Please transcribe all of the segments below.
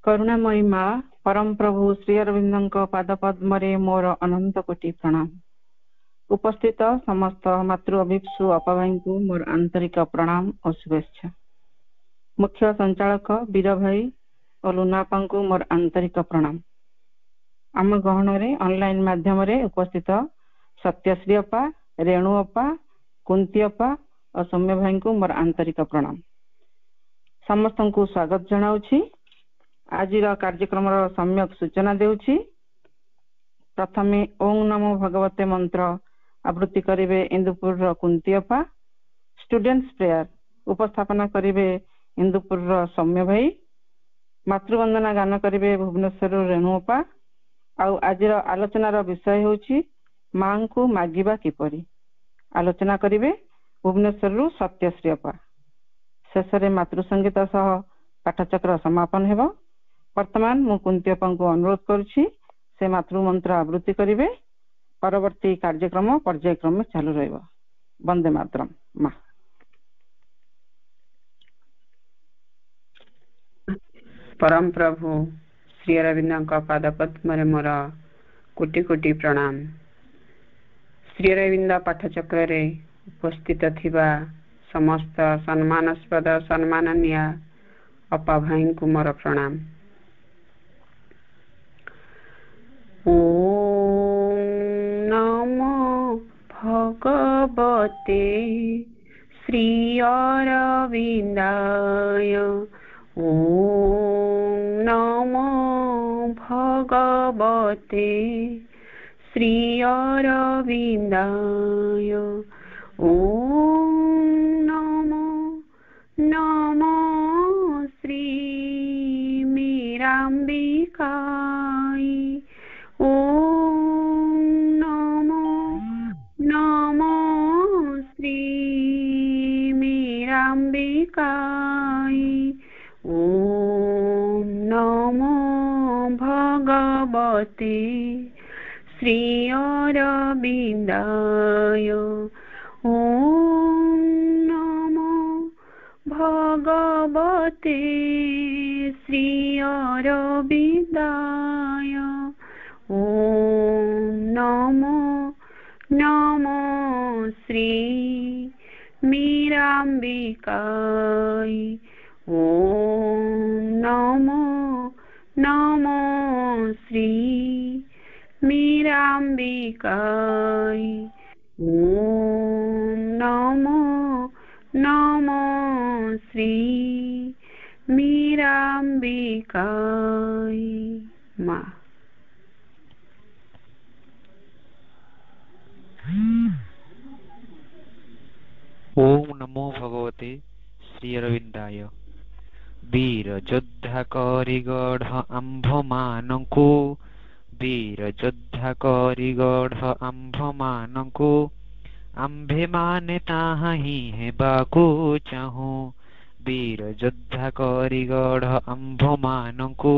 करुणामयी माँ परम प्रभु श्री अरविंद पाद पद्मरे मोर अनंत कोटि प्रणाम। उपस्थित समस्त मातृ अभिप्सु अपा भाई को मोर आंतरिक प्रणाम और शुभेच्छा। मुख्य संचालक वीर भाई और लुनापा को मोर आंतरिक प्रणाम। आम गहन ऑनलाइन माध्यम उपस्थित सत्यश्री अपा, रेणु अपा, कुंती अपा और सौम्य भाई को मोर आंतरिक प्रणाम। समस्त को स्वागत जनाऊछि। आज कार्यक्रम सम्यक सूचना देउछि। प्रथमे ओं नमो भगवते मंत्र आवृत्ति करिवे इंदुपुर कुंती अपा। स्टूडेंट्स प्रेयर उपस्थापना करिवे इंदुपुर सौम्य भाई। मातृवंदना गान करिवे भुवनेश्वर रेणु अपा। आज आलोचनार विषय होछि मां को मागिबा किपरि। आलोचना करिवे भुवनेश्वर सत्यश्री अपा। शेषे मातृसंगीत सह पाठचक्र समापन हेबो। वर्तमान मु कुंती अपा को अनुरोध करुछि से मातृ मंत्र आवृत्ति करिवे। परवर्ती कार्यक्रम पर्यायक्रम चालू रहइबो। वंदे मातरम। माँ परम प्रभु श्री अरविंद पाद पद्म मोर कोटि कोटि प्रणाम। श्री अरविंद पाठचक्र रे उपस्थित थिबा समस्त सम्मानास्पद सम्माननीय अपा भाई को मोर प्रणाम। ओम नमो भगवते श्री अरविंदाय। ओम नमो भगवते श्री अरविंदाय। ओम नमो श्री मीरांबिकाय। ओम नमो श्री मीरांबिकाय। ओम नमो भगवते श्री अरविंदाय। ओम नमो भगवते श्री अरविंदाय। ओम नमो श्री मीरांबिकाय। ओम नमो श्री मीरांबिकाय। ओम नमो श्री मीरांबिकाय। माँ ओम नमो भगवते श्री अरविंदाय। वीर योद्धा करिगढ़ आंभ मानकु। वीर योद्धा करिगढ़ आंभ मानकु। आंभे माने ताहि हेबाकु चाहू। वीर योद्धा करिगढ़ आंभ मानकु।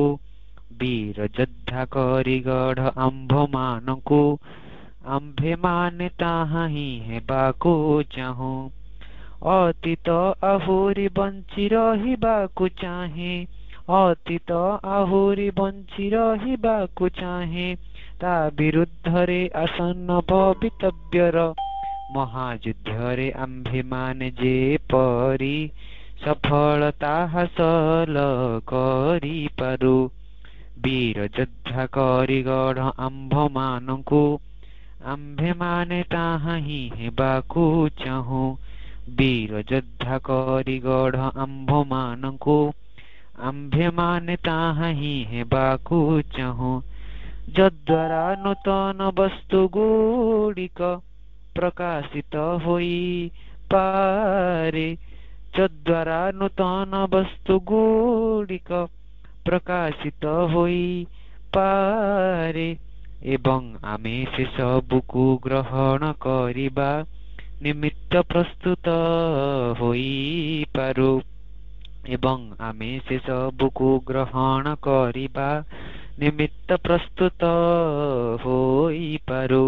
वीर योद्धा करिगढ़ आंभ मानकु। आंभे माने ताहि हेबाकु चाहू। अतीत आहुरी बंची रहिबाकु चाहे। अतीत आहुरी बंची रहिबाकु चाहे। ता विरुद्ध रे आसन्न भवितव्यर महायुद्ध रे आंभे माने जे परी सफलता हासिल करि पारु। वीर योद्धा करिगढ़ आंभ मानकु। आंभे माने ताहि हेबाकु चाहू। वीर योद्धा करिगढ़ आंभ मानकु। आंभे माने ताहि हेबाकु चाहू। जद्वारा नूतन वस्तु गुड़िक प्रकाशित होई पारे। जद्वारा नूतन वस्तु गुड़िक प्रकाशित होई पारे। एवं आमे से सबुकु ग्रहण करिबा निमित्त प्रस्तुत होई पारु। एवं आमे से सबुकु ग्रहण करिबा निमित्त प्रस्तुत होई पारु।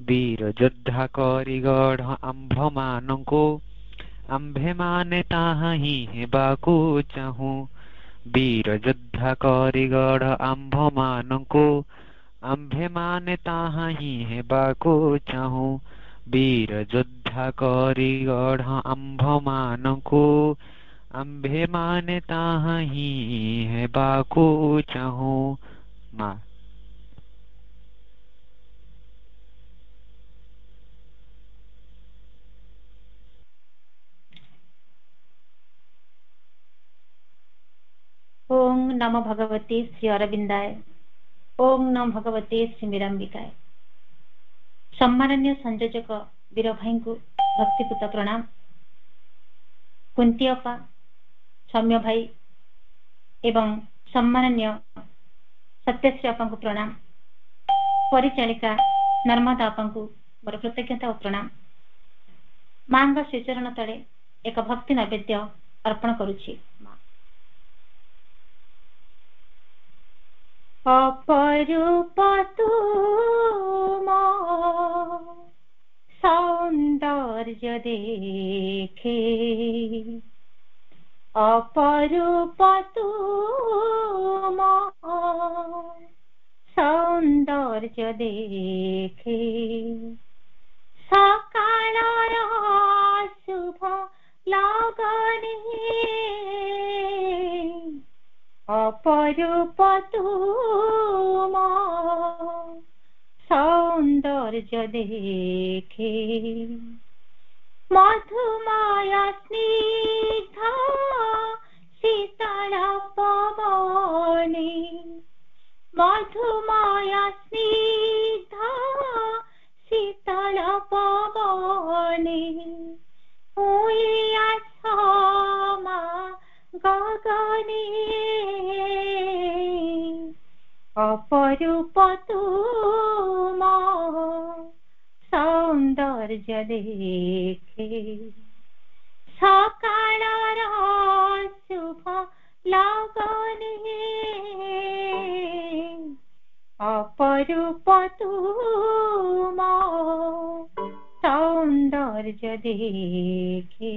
वीर योद्धा करिगढ़ आंभ मानकु। आंभे माने ताहि हेबाकु चाहू। वीर योद्धा करिगढ़ आंभ मानकु आंभे माने ताहा ही हेबाकु चाहूं वीर योद्धा करिगढ़ आंभ मानकु आंभे माने ताहा ही हेबाकु चाहूं। माँ ओम नमो भगवते श्री अरविंदाय। ओम नमो भगवते श्री मीरांबिकाय। सम्माननीय संयोजक वीर भाई को भक्तिपूत प्रणाम। कुंती अपा, सौम्य भाई एवं सम्माननीय सत्यश्री अपा को प्रणाम। परिचालिका नर्मदा अपा को मोर कृतज्ञता और प्रणाम। मां श्रीचरण तले एक भक्ति नैवेद्य अर्पण करुछि। अपरूप तुम सौंदर्य देखे अपरूप तुम सौंदर्य देखे सकाळर शुभ लगने अपरूप तुम सौंदर्य देखे मधुमय स्निग्ध शीतल पवने मधुमय स्निग्ध शीतल पवने उइया क्षमा गगने अपरूप तुम सौंदर्य देखे सकाळर शुभ लगने अपरूप तुम सौंदर्य देखे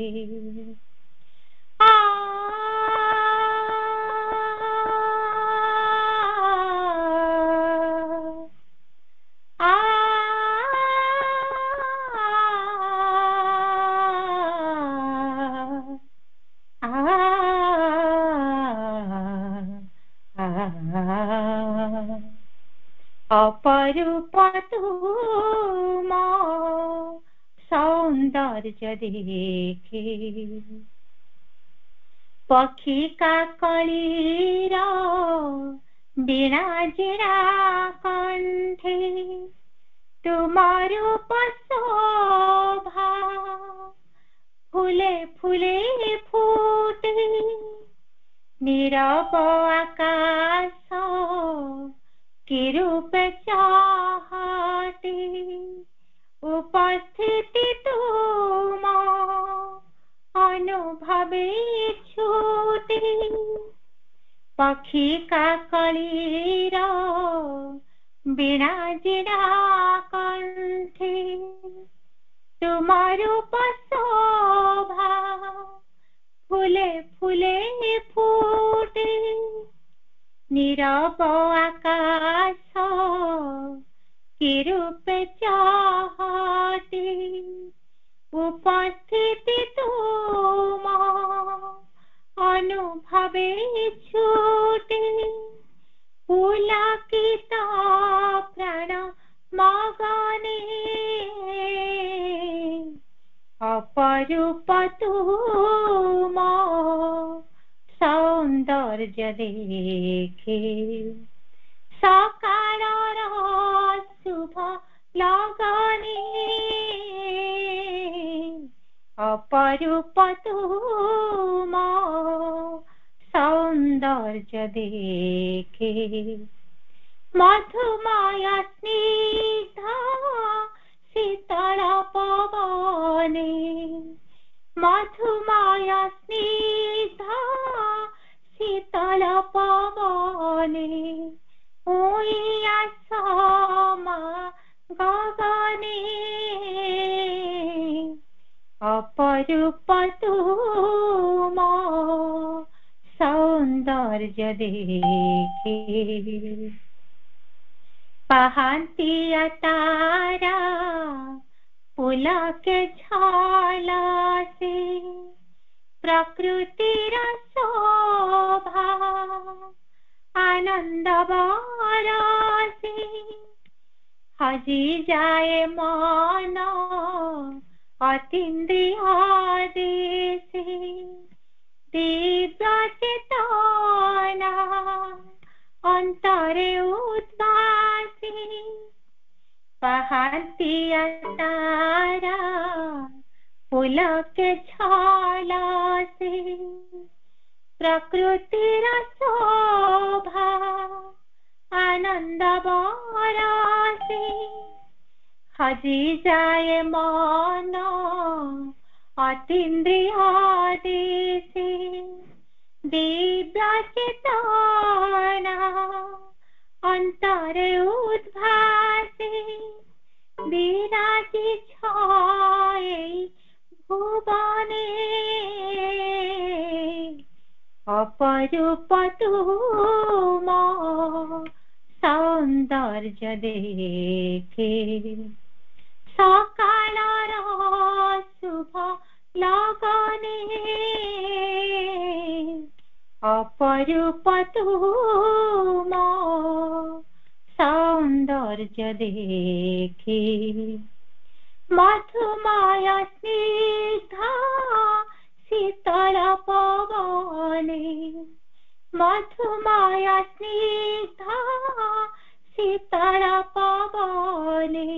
अपरूप तुम सौंदर्य देखे पक्षी काकलीर बिराजिरा कंठे तुम रूप शोभा फूले फूले फूटे नीरव आकाश किरूप चाहते उपस्थिति तुम अनुभवे छूटे पक्षी काकलीर बिराजिरा कंठे तुम रूप शोभा फूले फूले फूटे नीरव आकाश किरूप चाहते उपस्थिति तुम अनुभवे छूटे पुलकित प्राण मगने अपरूप तुम सौंदर्य देखे सकाळर शुभ लगने अपरूप तुम सौंदर्य देखे मधुमय स्निग्ध शीतल पवने मधुमय स्निग्ध शीतल पवने उइया क्षमा गगने अपरूप तुम सौंदर्य देखे। पहातिया तारा पुलक झाला से प्रकृतिर शोभा आनंद बरसे। हजी जाए मन अतीन्द्रिय देशे। दिव्य चेतना अंतरे उद्भासे। पहातिया तारा पुलक झाला से प्रकृतिर शोभा आनंद बरसे। हजी जाए मन अतीन्द्रिय देशे। दिव्य चेतना अंतरे उद्भासे। विराजी छाये भुवने अपरूप तुम सौंदर्य देखे। सकाळर शुभ लगने अपरूप तुम सौंदर्य देखे। मधुमय स्निग्धा शीतल पवने। मधुमय स्निग्धा शीतल पवने।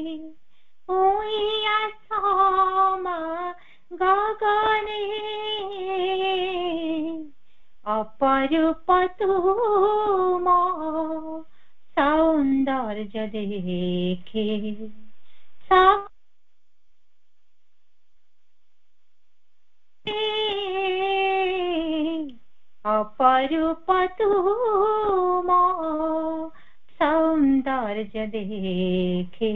उइया समा गगने अपरूप तुम सौंदर्य देखे। अपरूप तुम सौंदर्य देखे।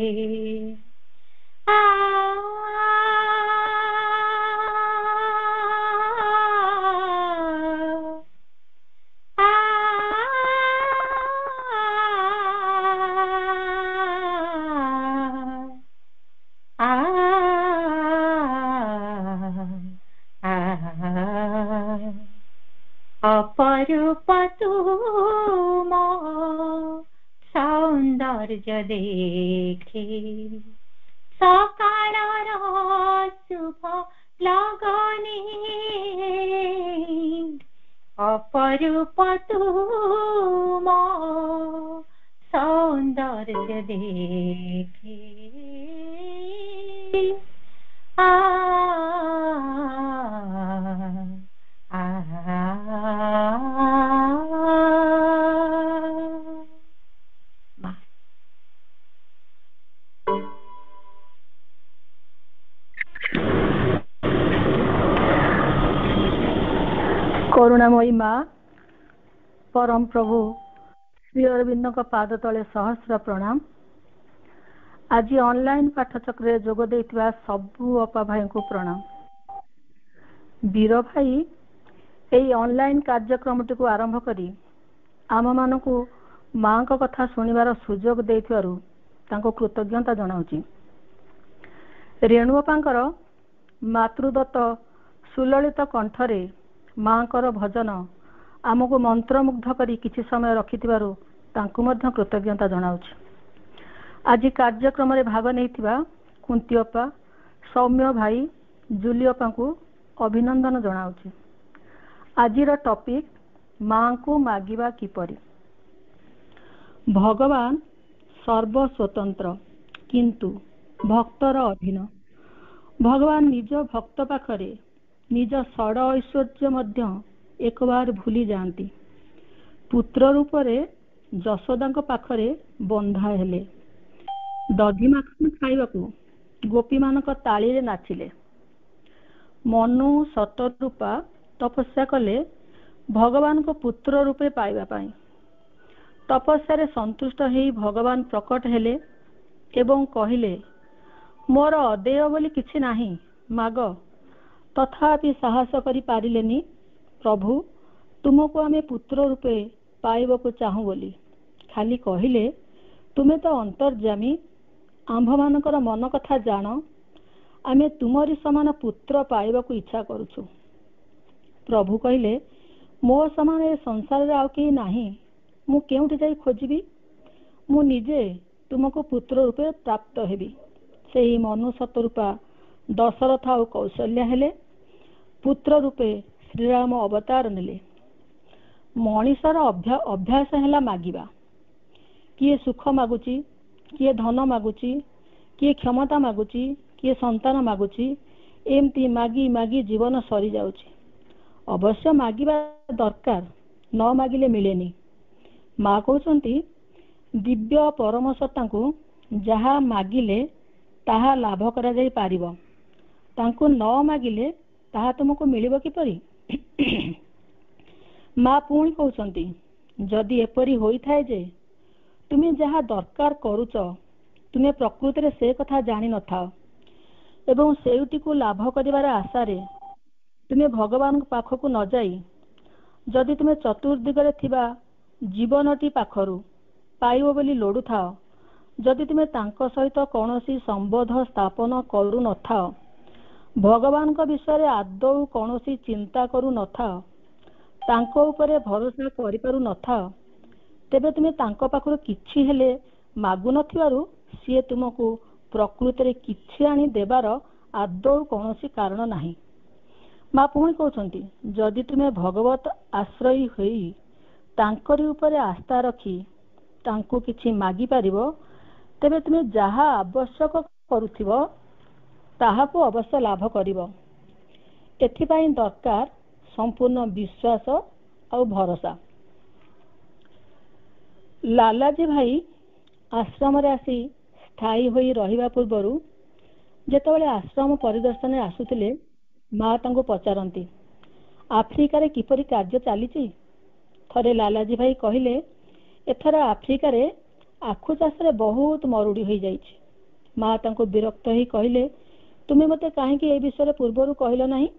अपरूप तुम सौंदर्य देखे। सकाळर शुभ लगने अपरूप तुम सौंदर्य देखे। करुणामयी माँ परम प्रभु श्री अरविंद पाद तले सहस्र प्रणाम। आज ऑनलाइन पाठचक्र जोग देइतिबा सबु अपा भाई को प्रणाम। वीर भाई एई ऑनलाइन कार्यक्रम टी को आरंभ करी आम मानकु माँ को कथा सुनिबार सुजोग देइथिबारु तांको कृतज्ञता जनाउची। रेणुअपांकर मातृदत्त सुललित कंठरे माँ कर भजन आमको मंत्रमुग्ध करी किछि समय रखिथिबारु तांको मध्य कृतज्ञता जनाउची। आज कार्यक्रम रे भाग नैथिबा कुंतीअपा सौम्य भाई जूलिअपा को अभिनंदन जनाउची। आजिर टॉपिक माँ को मागिबा किपरि। भगवान सर्वस्वतंत्र किंतु भक्तर अधीन। भगवान निज भक्त पाखरे निज षड ऐश्वर्य मध्य एक बार भूली जाती। पुत्र रूप रे जशोदा पाखरे बंधा हेले। दधी माखन खाइबाकू गोपी मानक ताली रे नाचिले। मनु शतरूपा तपस्या कले भगवान को पुत्र रूपे पाइबा पाई। तपस्या रे संतुष्ट हेई भगवान प्रकट हेले एवं कहिले मोर अदेय बोली किछि नाही माग। तथापि साहस करि पारिलेनी। प्रभु ତୁମକୁ ଆମେ ପୁତ୍ର ରୂପେ ପାଇବାକୁ ଚାହୁଁ ବୋଲି ଖାଲି କହିଲେ, ତୁମେ ତ ଅନ୍ତର୍ଯ୍ୟାମୀ, ଆମ୍ଭମାନଙ୍କର ମନ କଥା ଜାଣ, ଆମେ ତୁମରି ସମାନ ପୁତ୍ର ପାଇବାକୁ ଇଚ୍ଛା କରୁଛୁ। ପ୍ରଭୁ କହିଲେ, ମୋ ସମାନ ଏ ସଂସାରରେ ଆଉ କେହି ନାହିଁ, ମୁଁ କେଉଁଠି ଯାଇ ଖୋଜିବି? ମୁଁ ନିଜେ ତୁମକୁ ପୁତ୍ର ରୂପେ ପ୍ରାପ୍ତ ହେବି। ସେହି ମନୁଷ୍ୟତ୍ୱରୂପା ଦଶରଥ ଆଉ କୌଶଲ୍ୟା ହେଲେ, ପୁତ୍ର ରୂପେ ଶ୍ରୀରାମ ଅବତାର ନେଲେ। ମଣିଷର ଅଭ୍ୟାସ ହେଲା ମାଗିବା। କିଏ ସୁଖ ମାଗୁଛି, କିଏ ଧନ ମାଗୁଛି, କିଏ କ୍ଷମତା ମାଗୁଛି, କିଏ ସନ୍ତାନ ମାଗୁଛି। ଏମିତି ମାଗି ମାଗି ଜୀବନ ସରିଯାଉଛି। ଅବଶ୍ୟ ମାଗିବା ଦରକାର, ନ ମାଗିଲେ ମିଳେନି। ମା କହୁଛନ୍ତି, ଦିବ୍ୟ ପରମ ସତ୍ତାଙ୍କୁ ଯାହା ମାଗିଲେ ତାହା ଲାଭ କରାଯାଇ ପାରିବ, ତାଙ୍କୁ ନ ମାଗିଲେ ତାହା ତୁମକୁ ମିଳିବ କିପରି? ମା ପୁଣି କହୁଛନ୍ତି, ଯଦି ଏପରି ହୋଇଥାଏ ଯେ ତୁମେ ଯାହା ଦରକାର କରୁଛ ତୁମେ ପ୍ରକୃତରେ ସେ କଥା ଜାଣିନଥାଅ ଏବଂ ସେଇଟିକୁ ଲାଭ କରିବାର ଆଶାରେ ତୁମେ ଭଗବାନଙ୍କ ପାଖକୁ ନ ଯାଇ ଯଦି ତୁମେ ଚତୁର୍ଦିଗରେ ଥିବା ଜୀବନଟି ପାଖରୁ ପାଇବ ବୋଲି ଲୋଡୁଥାଅ, ଯଦି ତୁମେ ତାଙ୍କ ସହିତ କୌଣସି ସମ୍ବନ୍ଧ ସ୍ଥାପନ କରୁନଥାଅ, ଭଗବାନଙ୍କ ବିଷୟରେ ଆଦୌ କୌଣସି ଚିନ୍ତା କରୁନଥାଅ, ତାଙ୍କ ଉପରେ ଭରସା କରିପାରୁନଥାଅ, ତେବେ ତୁମେ ତାଙ୍କ ପାଖରୁ କିଛି ହେଲେ ମାଗୁନଥିବାରୁ ସିଏ ତୁମକୁ ପ୍ରକୃତରେ କିଛି ଆଣି ଦେବାର ଆଦୌ କୌଣସି କାରଣ ନାହିଁ। ମା ପୁଣି କହୁଛନ୍ତି, ଯଦି ତୁମେ ଭଗବତ ଆଶ୍ରୟୀ ହୋଇ ତାଙ୍କରି ଉପରେ ଆସ୍ଥା ରଖି ତାଙ୍କୁ କିଛି ମାଗିପାରିବ, ତେବେ ତୁମେ ଯାହା ଆବଶ୍ୟକ କରୁଥିବ ତାହାକୁ ଅବଶ୍ୟ ଲାଭ କରିବ। ଏଥିପାଇଁ ଦରକାର ସମ୍ପୂର୍ଣ୍ଣ ବିଶ୍ୱାସ ଆଉ ଭରସା। ଲାଲାଜୀ ଭାଇ ଆଶ୍ରମରେ ଆସି ସ୍ଥାୟୀ ହୋଇ ରହିବା ପୂର୍ବରୁ ଯେତେବେଳେ ଆଶ୍ରମ ପରିଦର୍ଶନରେ ଆସୁଥିଲେ, ମା ତାଙ୍କୁ ପଚାରନ୍ତି, ଆଫ୍ରିକାରେ କିପରି କାର୍ଯ୍ୟ ଚାଲିଛି? ଥରେ ଲାଲାଜୀ ଭାଇ କହିଲେ, ଏଥର ଆଫ୍ରିକାରେ ଆଖୁ ଚାଷରେ ବହୁତ ମରୁଡ଼ି ହୋଇଯାଇଛି। ମା ତାଙ୍କୁ ବିରକ୍ତ ହୋଇ କହିଲେ, ତୁମେ ମୋତେ କାହିଁକି ଏ ବିଷୟରେ ପୂର୍ବରୁ କହିଲ ନାହିଁ?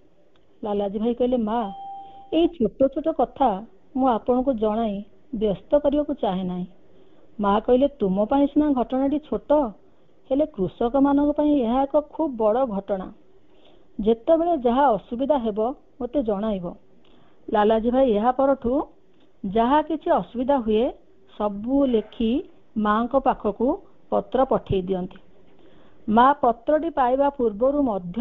ଲାଲାଜୀ ଭାଇ କହିଲେ, ମା, ଏଇ ଛୋଟ ଛୋଟ କଥା ମୁଁ ଆପଣଙ୍କୁ ଜଣାଇ ବ୍ୟସ୍ତ କରିବାକୁ ଚାହେଁ ନାହିଁ। ମା କହିଲେ, ତୁମ ପାଇଁ ସିନା ଘଟଣାଟି ଛୋଟ, ହେଲେ କୃଷକମାନଙ୍କ ପାଇଁ ଏହା ଏକ ଖୁବ୍ ବଡ଼ ଘଟଣା। ଯେତେବେଳେ ଯାହା ଅସୁବିଧା ହେବ ମୋତେ ଜଣାଇବ। ଲାଲାଜୀ ଭାଇ ଏହା ପରଠୁ ଯାହା କିଛି ଅସୁବିଧା ହୁଏ ସବୁ ଲେଖି ମାଙ୍କ ପାଖକୁ ପତ୍ର ପଠାଇ ଦିଅନ୍ତି। ମା ପତ୍ରଟି ପାଇବା ପୂର୍ବରୁ ମଧ୍ୟ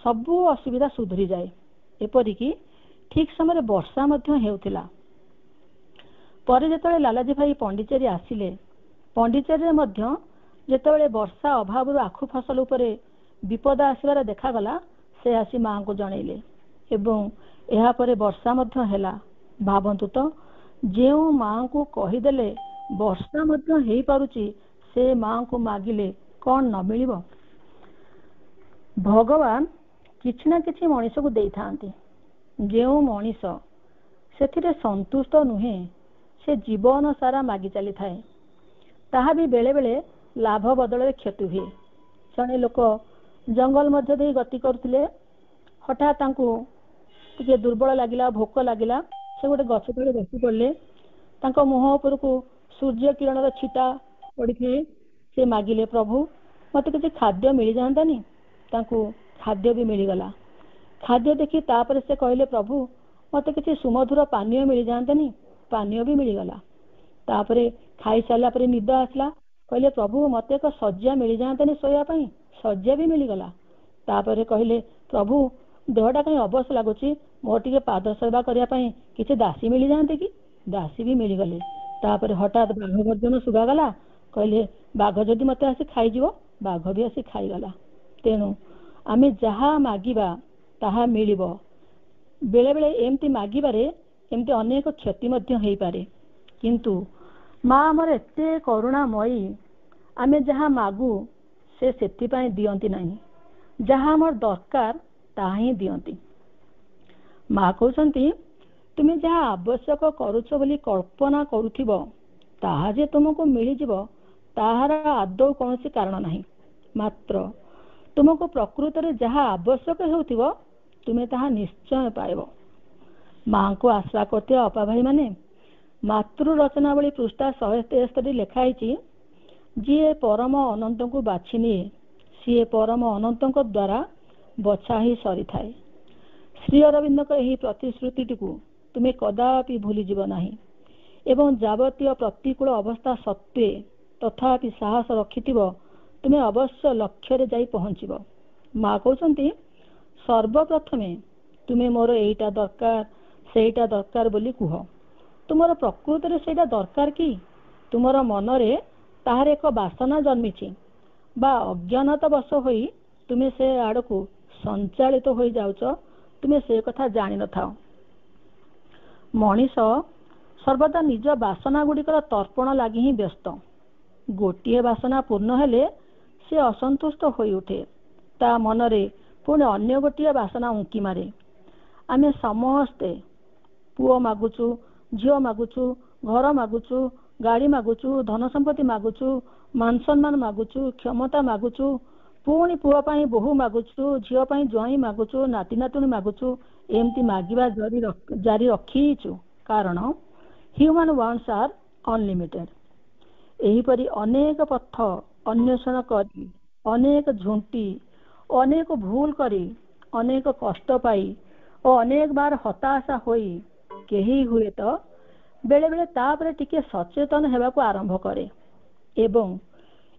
ସବୁ ଅସୁବିଧା ସୁଧୁରିଯାଏ। ଏପରିକି ଠିକ୍ ସମୟରେ ବର୍ଷା ମଧ୍ୟ ହେଉଥିଲା। ପରେ ଯେତେବେଳେ ଲାଲାଜୀ ଭାଇ ପଣ୍ଡିଚେରୀ ଆସିଲେ, ପଣ୍ଡିଚେରୀରେ ମଧ୍ୟ ଯେତେବେଳେ ବର୍ଷା ଅଭାବରୁ ଆଖୁ ଫସଲ ଉପରେ ବିପଦ ଆସିବାର ଦେଖାଗଲା, ସେ ଆସି ମାଙ୍କୁ ଜଣାଇଲେ ଏବଂ ଏହାପରେ ବର୍ଷା ମଧ୍ୟ ହେଲା। ଭାବନ୍ତୁ ତ, ଯେଉଁ ମାଙ୍କୁ କହିଦେଲେ ବର୍ଷା ମଧ୍ୟ ହେଇପାରୁଛି, ସେ ମାଙ୍କୁ ମାଗିଲେ କ'ଣ ନ ମିଳିବ? ଭଗବାନ କିଛି ନା କିଛି ମଣିଷକୁ ଦେଇଥାନ୍ତି। ଯେଉଁ ମଣିଷ ସେଥିରେ ସନ୍ତୁଷ୍ଟ ନୁହେଁ, ସେ ଜୀବନ ସାରା ମାଗି ଚାଲିଥାଏ। ତାହା ବି ବେଳେ ବେଳେ ଲାଭ ବଦଳରେ କ୍ଷତି ହୁଏ। ଜଣେ ଲୋକ ଜଙ୍ଗଲ ମଧ୍ୟ ଦେଇ ଗତି କରୁଥିଲେ, ହଠାତ୍ ତାଙ୍କୁ ଟିକେ ଦୁର୍ବଳ ଲାଗିଲା, ଭୋକ ଲାଗିଲା, ସେ ଗୋଟେ ଗଛ ତଳେ ବସି ପଡ଼ିଲେ। ତାଙ୍କ ମୁହଁ ଉପରକୁ ସୂର୍ଯ୍ୟ କିରଣର ଛିଟା ପଡ଼ିଥାଏ। ସେ ମାଗିଲେ, ପ୍ରଭୁ, ମୋତେ କିଛି ଖାଦ୍ୟ ମିଳିଯାଆନ୍ତାନି? ତାଙ୍କୁ ଖାଦ୍ୟ ବି ମିଳିଗଲା। ଖାଦ୍ୟ ଦେଖି ତାପରେ ସେ କହିଲେ, ପ୍ରଭୁ, ମୋତେ କିଛି ସୁମଧୁର ପାନୀୟ ମିଳିଯାଆନ୍ତାନି? ପାନୀୟ ବି ମିଳିଗଲା। ତାପରେ ଖାଇସାରିଲା ପରେ ନିଦ ଆସିଲା, କହିଲେ, ପ୍ରଭୁ, ମୋତେ ଏକ ଶଯ୍ୟା ମିଳିଯାଆନ୍ତାନି ଶୋଇବା ପାଇଁ? ଶଯ୍ୟା ବି ମିଳିଗଲା। ତାପରେ କହିଲେ, ପ୍ରଭୁ, ଦେହଟା କାହିଁ ଅବଶ ଲାଗୁଛି, ମୋର ଟିକେ ପାଦ ସେବା କରିବା ପାଇଁ କିଛି ଦାସୀ ମିଳିଯାଆନ୍ତେ କି? ଦାସୀ ବି ମିଳିଗଲେ। ତାପରେ ହଠାତ୍ ବାଘ ଗର୍ଜନ ଶୁଭାଗଲା। କହିଲେ, ବାଘ ଯଦି ମୋତେ ଆସି ଖାଇଯିବ? ବାଘ ବି ଆସି ଖାଇଗଲା। ତେଣୁ ଆମେ ଯାହା ମାଗିବା ତାହା ମିଳିବ। ବେଳେ ବେଳେ ଏମିତି ମାଗିବାରେ ଏମିତି ଅନେକ କ୍ଷତି ମଧ୍ୟ ହେଇପାରେ, କିନ୍ତୁ ମା ଆମର ଏତେ କରୁଣାମୟୀ, ଆମେ ଯାହା ମାଗୁ ସେ ସେଥିପାଇଁ ଦିଅନ୍ତି ନାହିଁ, ଯାହା ଆମର ଦରକାର ତାହା ହିଁ ଦିଅନ୍ତି। ମା କହୁଛନ୍ତି, ତୁମେ ଯାହା ଆବଶ୍ୟକ କରୁଛ ବୋଲି କଳ୍ପନା କରୁଥିବ ତାହା ଯେ ତୁମକୁ ମିଳିଯିବ ତାହାର ଆଦୌ କୌଣସି କାରଣ ନାହିଁ। ମାତ୍ର ତୁମକୁ ପ୍ରକୃତରେ ଯାହା ଆବଶ୍ୟକ ହେଉଥିବ ତୁମେ ତାହା ନିଶ୍ଚୟ ପାଇବ। ମାଙ୍କୁ ଆଶ୍ରା କରୁଥିବା ଅପା ଭାଇମାନେ, ମାତୃ ରଚନାବଳୀ ପୃଷ୍ଠା 173 ଲେଖା ହେଇଛି, ଯିଏ ପରମ ଅନନ୍ତଙ୍କୁ ବାଛି ନିଏ ସିଏ ପରମ ଅନନ୍ତଙ୍କ ଦ୍ୱାରା ବଛା ହିଁ ସରିଥାଏ। ଶ୍ରୀ ଅରବିନ୍ଦଙ୍କ ଏହି ପ୍ରତିଶ୍ରୁତିଟିକୁ ତୁମେ କଦାପି ଭୁଲିଯିବ ନାହିଁ ଏବଂ ଯାବତୀୟ ପ୍ରତିକୂଳ ଅବସ୍ଥା ସତ୍ତ୍ୱେ ତଥାପି ସାହସ ରଖିଥିବ, ତୁମେ ଅବଶ୍ୟ ଲକ୍ଷ୍ୟରେ ଯାଇ ପହଞ୍ଚିବ। ମା କହୁଛନ୍ତି, ସର୍ବପ୍ରଥମେ ତୁମେ ମୋର ଏଇଟା ଦରକାର ସେଇଟା ଦରକାର ବୋଲି କୁହ। ତୁମର ପ୍ରକୃତରେ ସେଇଟା ଦରକାର କି? ତୁମର ମନରେ ତାହାର ଏକ ବାସନା ଜନ୍ମିଛି ବା ଅଜ୍ଞାନତାବଶ ହୋଇ ତୁମେ ସେ ଆଡ଼କୁ ସଞ୍ଚାଳିତ ହୋଇଯାଉଛ, ତୁମେ ସେ କଥା ଜାଣିନଥାଅ। ମଣିଷ ସର୍ବଦା ନିଜ ବାସନା ଗୁଡ଼ିକର ତର୍ପଣ ଲାଗି ହିଁ ବ୍ୟସ୍ତ। ଗୋଟିଏ ବାସନା ପୂର୍ଣ୍ଣ ହେଲେ ସେ ଅସନ୍ତୁଷ୍ଟ ହୋଇଉଠେ, ତା ମନରେ ପୁଣି ଅନ୍ୟ ଗୋଟିଏ ବାସନା ଉଙ୍କି ମାରେ। ଆମେ ସମସ୍ତେ ପୁଅ ମାଗୁଛୁ, ଝିଅ ମାଗୁଛୁ, ଘର ମାଗୁଛୁ, ଗାଡ଼ି ମାଗୁଛୁ, ଧନ ସମ୍ପତ୍ତି ମାଗୁଛୁ, ମାନ ସମ୍ମାନ ମାଗୁଛୁ, କ୍ଷମତା ମାଗୁଛୁ, ପୁଣି ପୁଅ ପାଇଁ ବୋହୂ ମାଗୁଛୁ, ଝିଅ ପାଇଁ ଜ୍ୱାଇଁ ମାଗୁଛୁ, ନାତି ନାତୁଣୀ ମାଗୁଛୁ। ଏମିତି ମାଗିବା ଜାରି ରଖିଛୁ, କାରଣ ହ୍ୟୁମାନ୍ ୱାଣ୍ଟସ୍ ଆର୍ ଅନଲିମିଟେଡ୍। ଏହିପରି ଅନେକ ପଥ ଅନ୍ୱେଷଣ କରି, ଅନେକ ଝୁଣ୍ଟି, ଅନେକ ଭୁଲ କରି, ଅନେକ କଷ୍ଟ ପାଇ ଓ ଅନେକ ବାର ହତାଶା ହୋଇ କେହି ହୁଏତ ବେଳେ ବେଳେ ତାପରେ ଟିକେ ସଚେତନ ହେବାକୁ ଆରମ୍ଭ କରେ ଏବଂ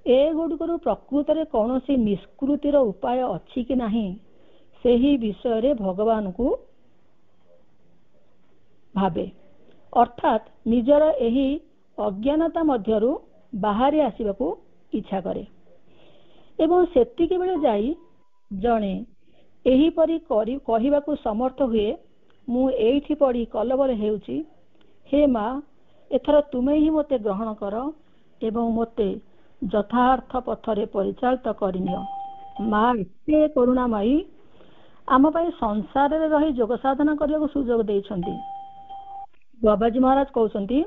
ଏଗୁଡ଼ିକରୁ ପ୍ରକୃତରେ କୌଣସି ନିଷ୍କୃତିର ଉପାୟ ଅଛି କି ନାହିଁ ସେହି ବିଷୟରେ ଭଗବାନଙ୍କୁ ଭାବେ, ଅର୍ଥାତ୍ ନିଜର ଏହି ଅଜ୍ଞାନତା ମଧ୍ୟରୁ ବାହାରି ଆସିବାକୁ ଇଚ୍ଛା କରେ ଏବଂ ସେତିକି ବେଳେ ଯାଇ ଜଣେ ଏହିପରି କହିବାକୁ ସମର୍ଥ ହୁଏ, ମୁଁ ଏଇଠି ପଡ଼ି କଲବଲ ହେଉଛି, ହେ ମା, ଏଥର ତୁମେ ହିଁ ମୋତେ ଗ୍ରହଣ କର ଏବଂ ମୋତେ ଯଥାର୍ଥ ପଥରେ ପରିଚାଳିତ କରିନିଅ। ମା ଏତେ କରୁଣାମୟୀ, ଆମ ପାଇଁ ସଂସାରରେ ରହି ଯୋଗ ସାଧନା କରିବାକୁ ସୁଯୋଗ ଦେଇଛନ୍ତି। ବାବାଜୀ ମହାରାଜ କହୁଛନ୍ତି,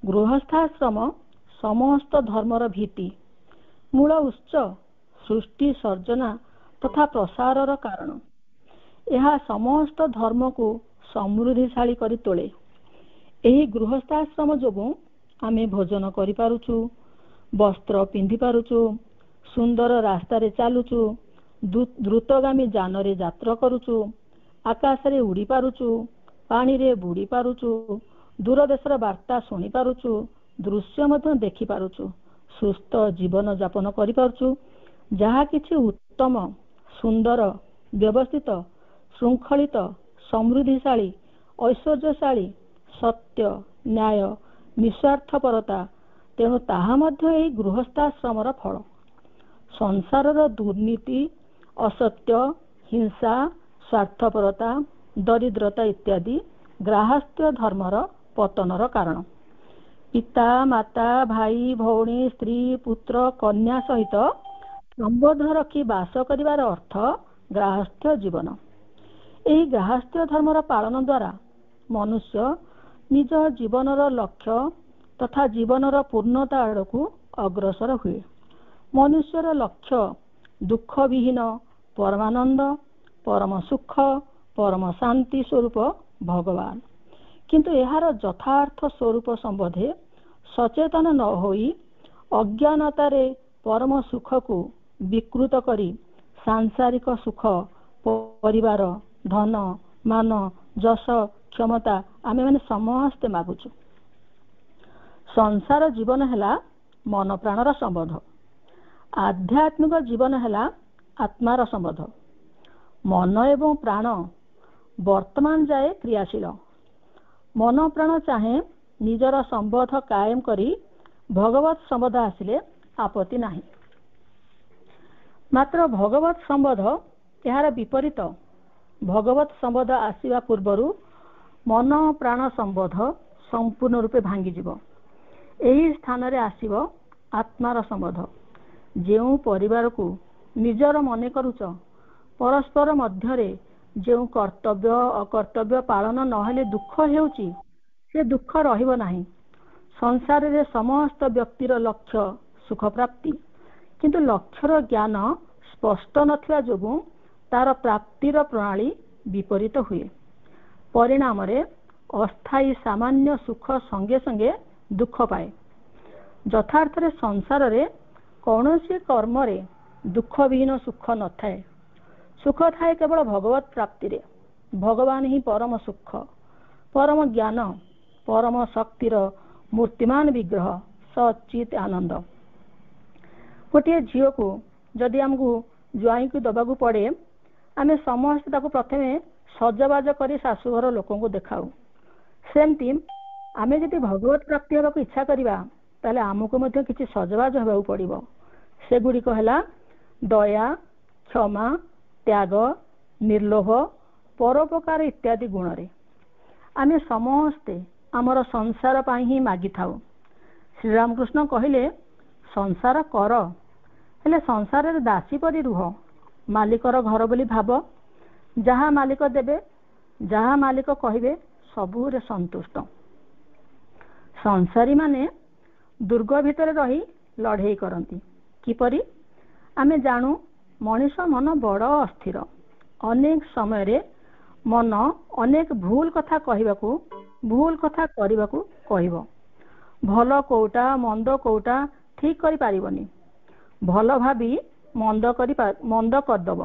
ଗୃହସ୍ଥାଶ୍ରମ ସମସ୍ତ ଧର୍ମର ଭିତ୍ତି, ମୂଳ ଉତ୍ସ, ସୃଷ୍ଟି ସର୍ଜନା ତଥା ପ୍ରସାରର କାରଣ। ଏହା ସମସ୍ତ ଧର୍ମକୁ ସମୃଦ୍ଧିଶାଳୀ କରି ତୋଳେ। ଏହି ଗୃହସ୍ଥାଶ୍ରମ ଯୋଗୁଁ ଆମେ ଭୋଜନ କରିପାରୁଛୁ, ବସ୍ତ୍ର ପିନ୍ଧି ପାରୁଛୁ, ସୁନ୍ଦର ରାସ୍ତାରେ ଚାଲୁଛୁ, ଦ୍ରୁତଗାମୀ ଯାନରେ ଯାତ୍ରା କରୁଛୁ, ଆକାଶରେ ଉଡ଼ି ପାରୁଛୁ, ପାଣିରେ ବୁଡ଼ି ପାରୁଛୁ, ଦୂର ଦେଶର ବାର୍ତ୍ତା ଶୁଣିପାରୁଛୁ, ଦୃଶ୍ୟ ମଧ୍ୟ ଦେଖିପାରୁଛୁ, ସୁସ୍ଥ ଜୀବନ ଯାପନ କରିପାରୁଛୁ। ଯାହା କିଛି ଉତ୍ତମ, ସୁନ୍ଦର, ବ୍ୟବସ୍ଥିତ, ଶୃଙ୍ଖଳିତ, ସମୃଦ୍ଧିଶାଳୀ, ଐଶ୍ୱର୍ଯ୍ୟଶାଳୀ, ସତ୍ୟ, ନ୍ୟାୟ, ନିଃସ୍ୱାର୍ଥପରତା, ତେଣୁ ତାହା ମଧ୍ୟ ଏହି ଗୃହସ୍ଥାଶ୍ରମର ଫଳ। ସଂସାରର ଦୁର୍ନୀତି, ଅସତ୍ୟ, ହିଂସା, ସ୍ୱାର୍ଥପରତା, ଦରିଦ୍ରତା ଇତ୍ୟାଦି ଗ୍ରାହସ୍ଥ୍ୟ ଧର୍ମର ପତନର କାରଣ। ପିତା, ମାତା, ଭାଇ, ଭଉଣୀ, ସ୍ତ୍ରୀ, ପୁତ୍ର, କନ୍ୟା ସହିତ ସମ୍ବନ୍ଧ ରଖି ବାସ କରିବାର ଅର୍ଥ ଗ୍ରାହସ୍ଥ୍ୟ ଜୀବନ। ଏହି ଗ୍ରାହସ୍ଥ୍ୟ ଧର୍ମର ପାଳନ ଦ୍ୱାରା ମନୁଷ୍ୟ ନିଜ ଜୀବନର ଲକ୍ଷ୍ୟ ତଥା ଜୀବନର ପୂର୍ଣ୍ଣତା ଆଡ଼କୁ ଅଗ୍ରସର ହୁଏ। ମନୁଷ୍ୟର ଲକ୍ଷ୍ୟ ଦୁଃଖବିହୀନ ପରମାନନ୍ଦ, ପରମ ସୁଖ, ପରମ ଶାନ୍ତି ସ୍ୱରୂପ ଭଗବାନ। କିନ୍ତୁ ଏହାର ଯଥାର୍ଥ ସ୍ୱରୂପ ସମ୍ବନ୍ଧେ ସଚେତନ ନ ହୋଇ ଅଜ୍ଞାନତାରେ ପରମ ସୁଖକୁ ବିକୃତ କରି ସାଂସାରିକ ସୁଖ, ପରିବାର, ଧନ, ମାନ, ଯଶ, କ୍ଷମତା ଆମେମାନେ ସମସ୍ତେ ମାଗୁଛୁ। ସଂସାର ଜୀବନ ହେଲା ମନ ପ୍ରାଣର ସମ୍ବନ୍ଧ, ଆଧ୍ୟାତ୍ମିକ ଜୀବନ ହେଲା ଆତ୍ମାର ସମ୍ବନ୍ଧ। ମନ ଏବଂ ପ୍ରାଣ ବର୍ତ୍ତମାନ ଯାଏ କ୍ରିୟାଶୀଳ। ମନ ପ୍ରାଣ ଚାହେଁ ନିଜର ସମ୍ବନ୍ଧ କାୟମ କରି ଭଗବତ ସମ୍ବନ୍ଧ ଆସିଲେ ଆପତ୍ତି ନାହିଁ। ମାତ୍ର ଭଗବତ ସମ୍ବନ୍ଧ ଏହାର ବିପରୀତ। ଭଗବତ ସମ୍ବନ୍ଧ ଆସିବା ପୂର୍ବରୁ ମନ ପ୍ରାଣ ସମ୍ବନ୍ଧ ସମ୍ପୂର୍ଣ୍ଣ ରୂପେ ଭାଙ୍ଗିଯିବ। ଏହି ସ୍ଥାନରେ ଆସିବ ଆତ୍ମାର ସମ୍ବନ୍ଧ। ଯେଉଁ ପରିବାରକୁ ନିଜର ମନେ କରୁଛ, ପରସ୍ପର ମଧ୍ୟରେ ଯେଉଁ କର୍ତ୍ତବ୍ୟ ଅକର୍ତ୍ତବ୍ୟ ପାଳନ ନହେଲେ ଦୁଃଖ ହେଉଛି, ସେ ଦୁଃଖ ରହିବ ନାହିଁ। ସଂସାରରେ ସମସ୍ତ ବ୍ୟକ୍ତିର ଲକ୍ଷ୍ୟ ସୁଖ ପ୍ରାପ୍ତି, କିନ୍ତୁ ଲକ୍ଷ୍ୟର ଜ୍ଞାନ ସ୍ପଷ୍ଟ ନଥିବା ଯୋଗୁଁ ତାର ପ୍ରାପ୍ତିର ପ୍ରଣାଳୀ ବିପରୀତ ହୁଏ। ପରିଣାମରେ ଅସ୍ଥାୟୀ ସାମାନ୍ୟ ସୁଖ ସଙ୍ଗେ ସଙ୍ଗେ ଦୁଃଖ ପାଏ। ଯଥାର୍ଥରେ ସଂସାରରେ କୌଣସି କର୍ମରେ ଦୁଃଖ ବିହୀନ ସୁଖ ନଥାଏ। ସୁଖ ଥାଏ କେବଳ ଭଗବତ ପ୍ରାପ୍ତିରେ। ଭଗବାନ ହିଁ ପରମ ସୁଖ, ପରମ ଜ୍ଞାନ, ପରମ ଶକ୍ତିର ମୂର୍ତ୍ତିମାନ ବିଗ୍ରହ, ସଚିତ୍ ଆନନ୍ଦ। ଗୋଟିଏ ଝିଅକୁ ଯଦି ଆମକୁ ଜ୍ୱାଇଁକୁ ଦେବାକୁ ପଡ଼େ, ଆମେ ସମସ୍ତେ ତାକୁ ପ୍ରଥମେ ସଜବାଜ କରି ଶାଶୁଘର ଲୋକଙ୍କୁ ଦେଖାଉ। ସେମିତି ଆମେ ଯଦି ଭଗବତ ପ୍ରାପ୍ତି ହେବାକୁ ଇଚ୍ଛା କରିବା, ତାହେଲେ ଆମକୁ ମଧ୍ୟ କିଛି ସଜବାଜ ହେବାକୁ ପଡ଼ିବ। ସେଗୁଡ଼ିକ ହେଲା ଦୟା, କ୍ଷମା, ତ୍ୟାଗ, ନିର୍ଲୋଭ, ପରୋପକାର ଇତ୍ୟାଦି ଗୁଣରେ। ଆମେ ସମସ୍ତେ ଆମର ସଂସାର ପାଇଁ ହିଁ ମାଗିଥାଉ। ଶ୍ରୀରାମକୃଷ୍ଣ କହିଲେ, ସଂସାର କର, ହେଲେ ସଂସାରରେ ଦାସୀ ପରି ରୁହ। ମାଲିକର ଘର ବୋଲି ଭାବ। ଯାହା ମାଲିକ ଦେବେ, ଯାହା ମାଲିକ କହିବେ, ସବୁରେ ସନ୍ତୁଷ୍ଟ। ସଂସାରୀମାନେ ଦୁର୍ଗ ଭିତରେ ରହି ଲଢ଼େଇ କରନ୍ତି। କିପରି? ଆମେ ଜାଣୁ ମଣିଷ ମନ ବଡ଼ ଅସ୍ଥିର। ଅନେକ ସମୟରେ ମନ ଅନେକ ଭୁଲ କଥା କହିବାକୁ, ଭୁଲ କଥା କରିବାକୁ କହିବ। ଭଲ କୋଉଟା ମନ୍ଦ କୋଉଟା ଠିକ୍ କରିପାରିବନି। ଭଲ ଭାବି ମନ୍ଦ କରିଦେବ।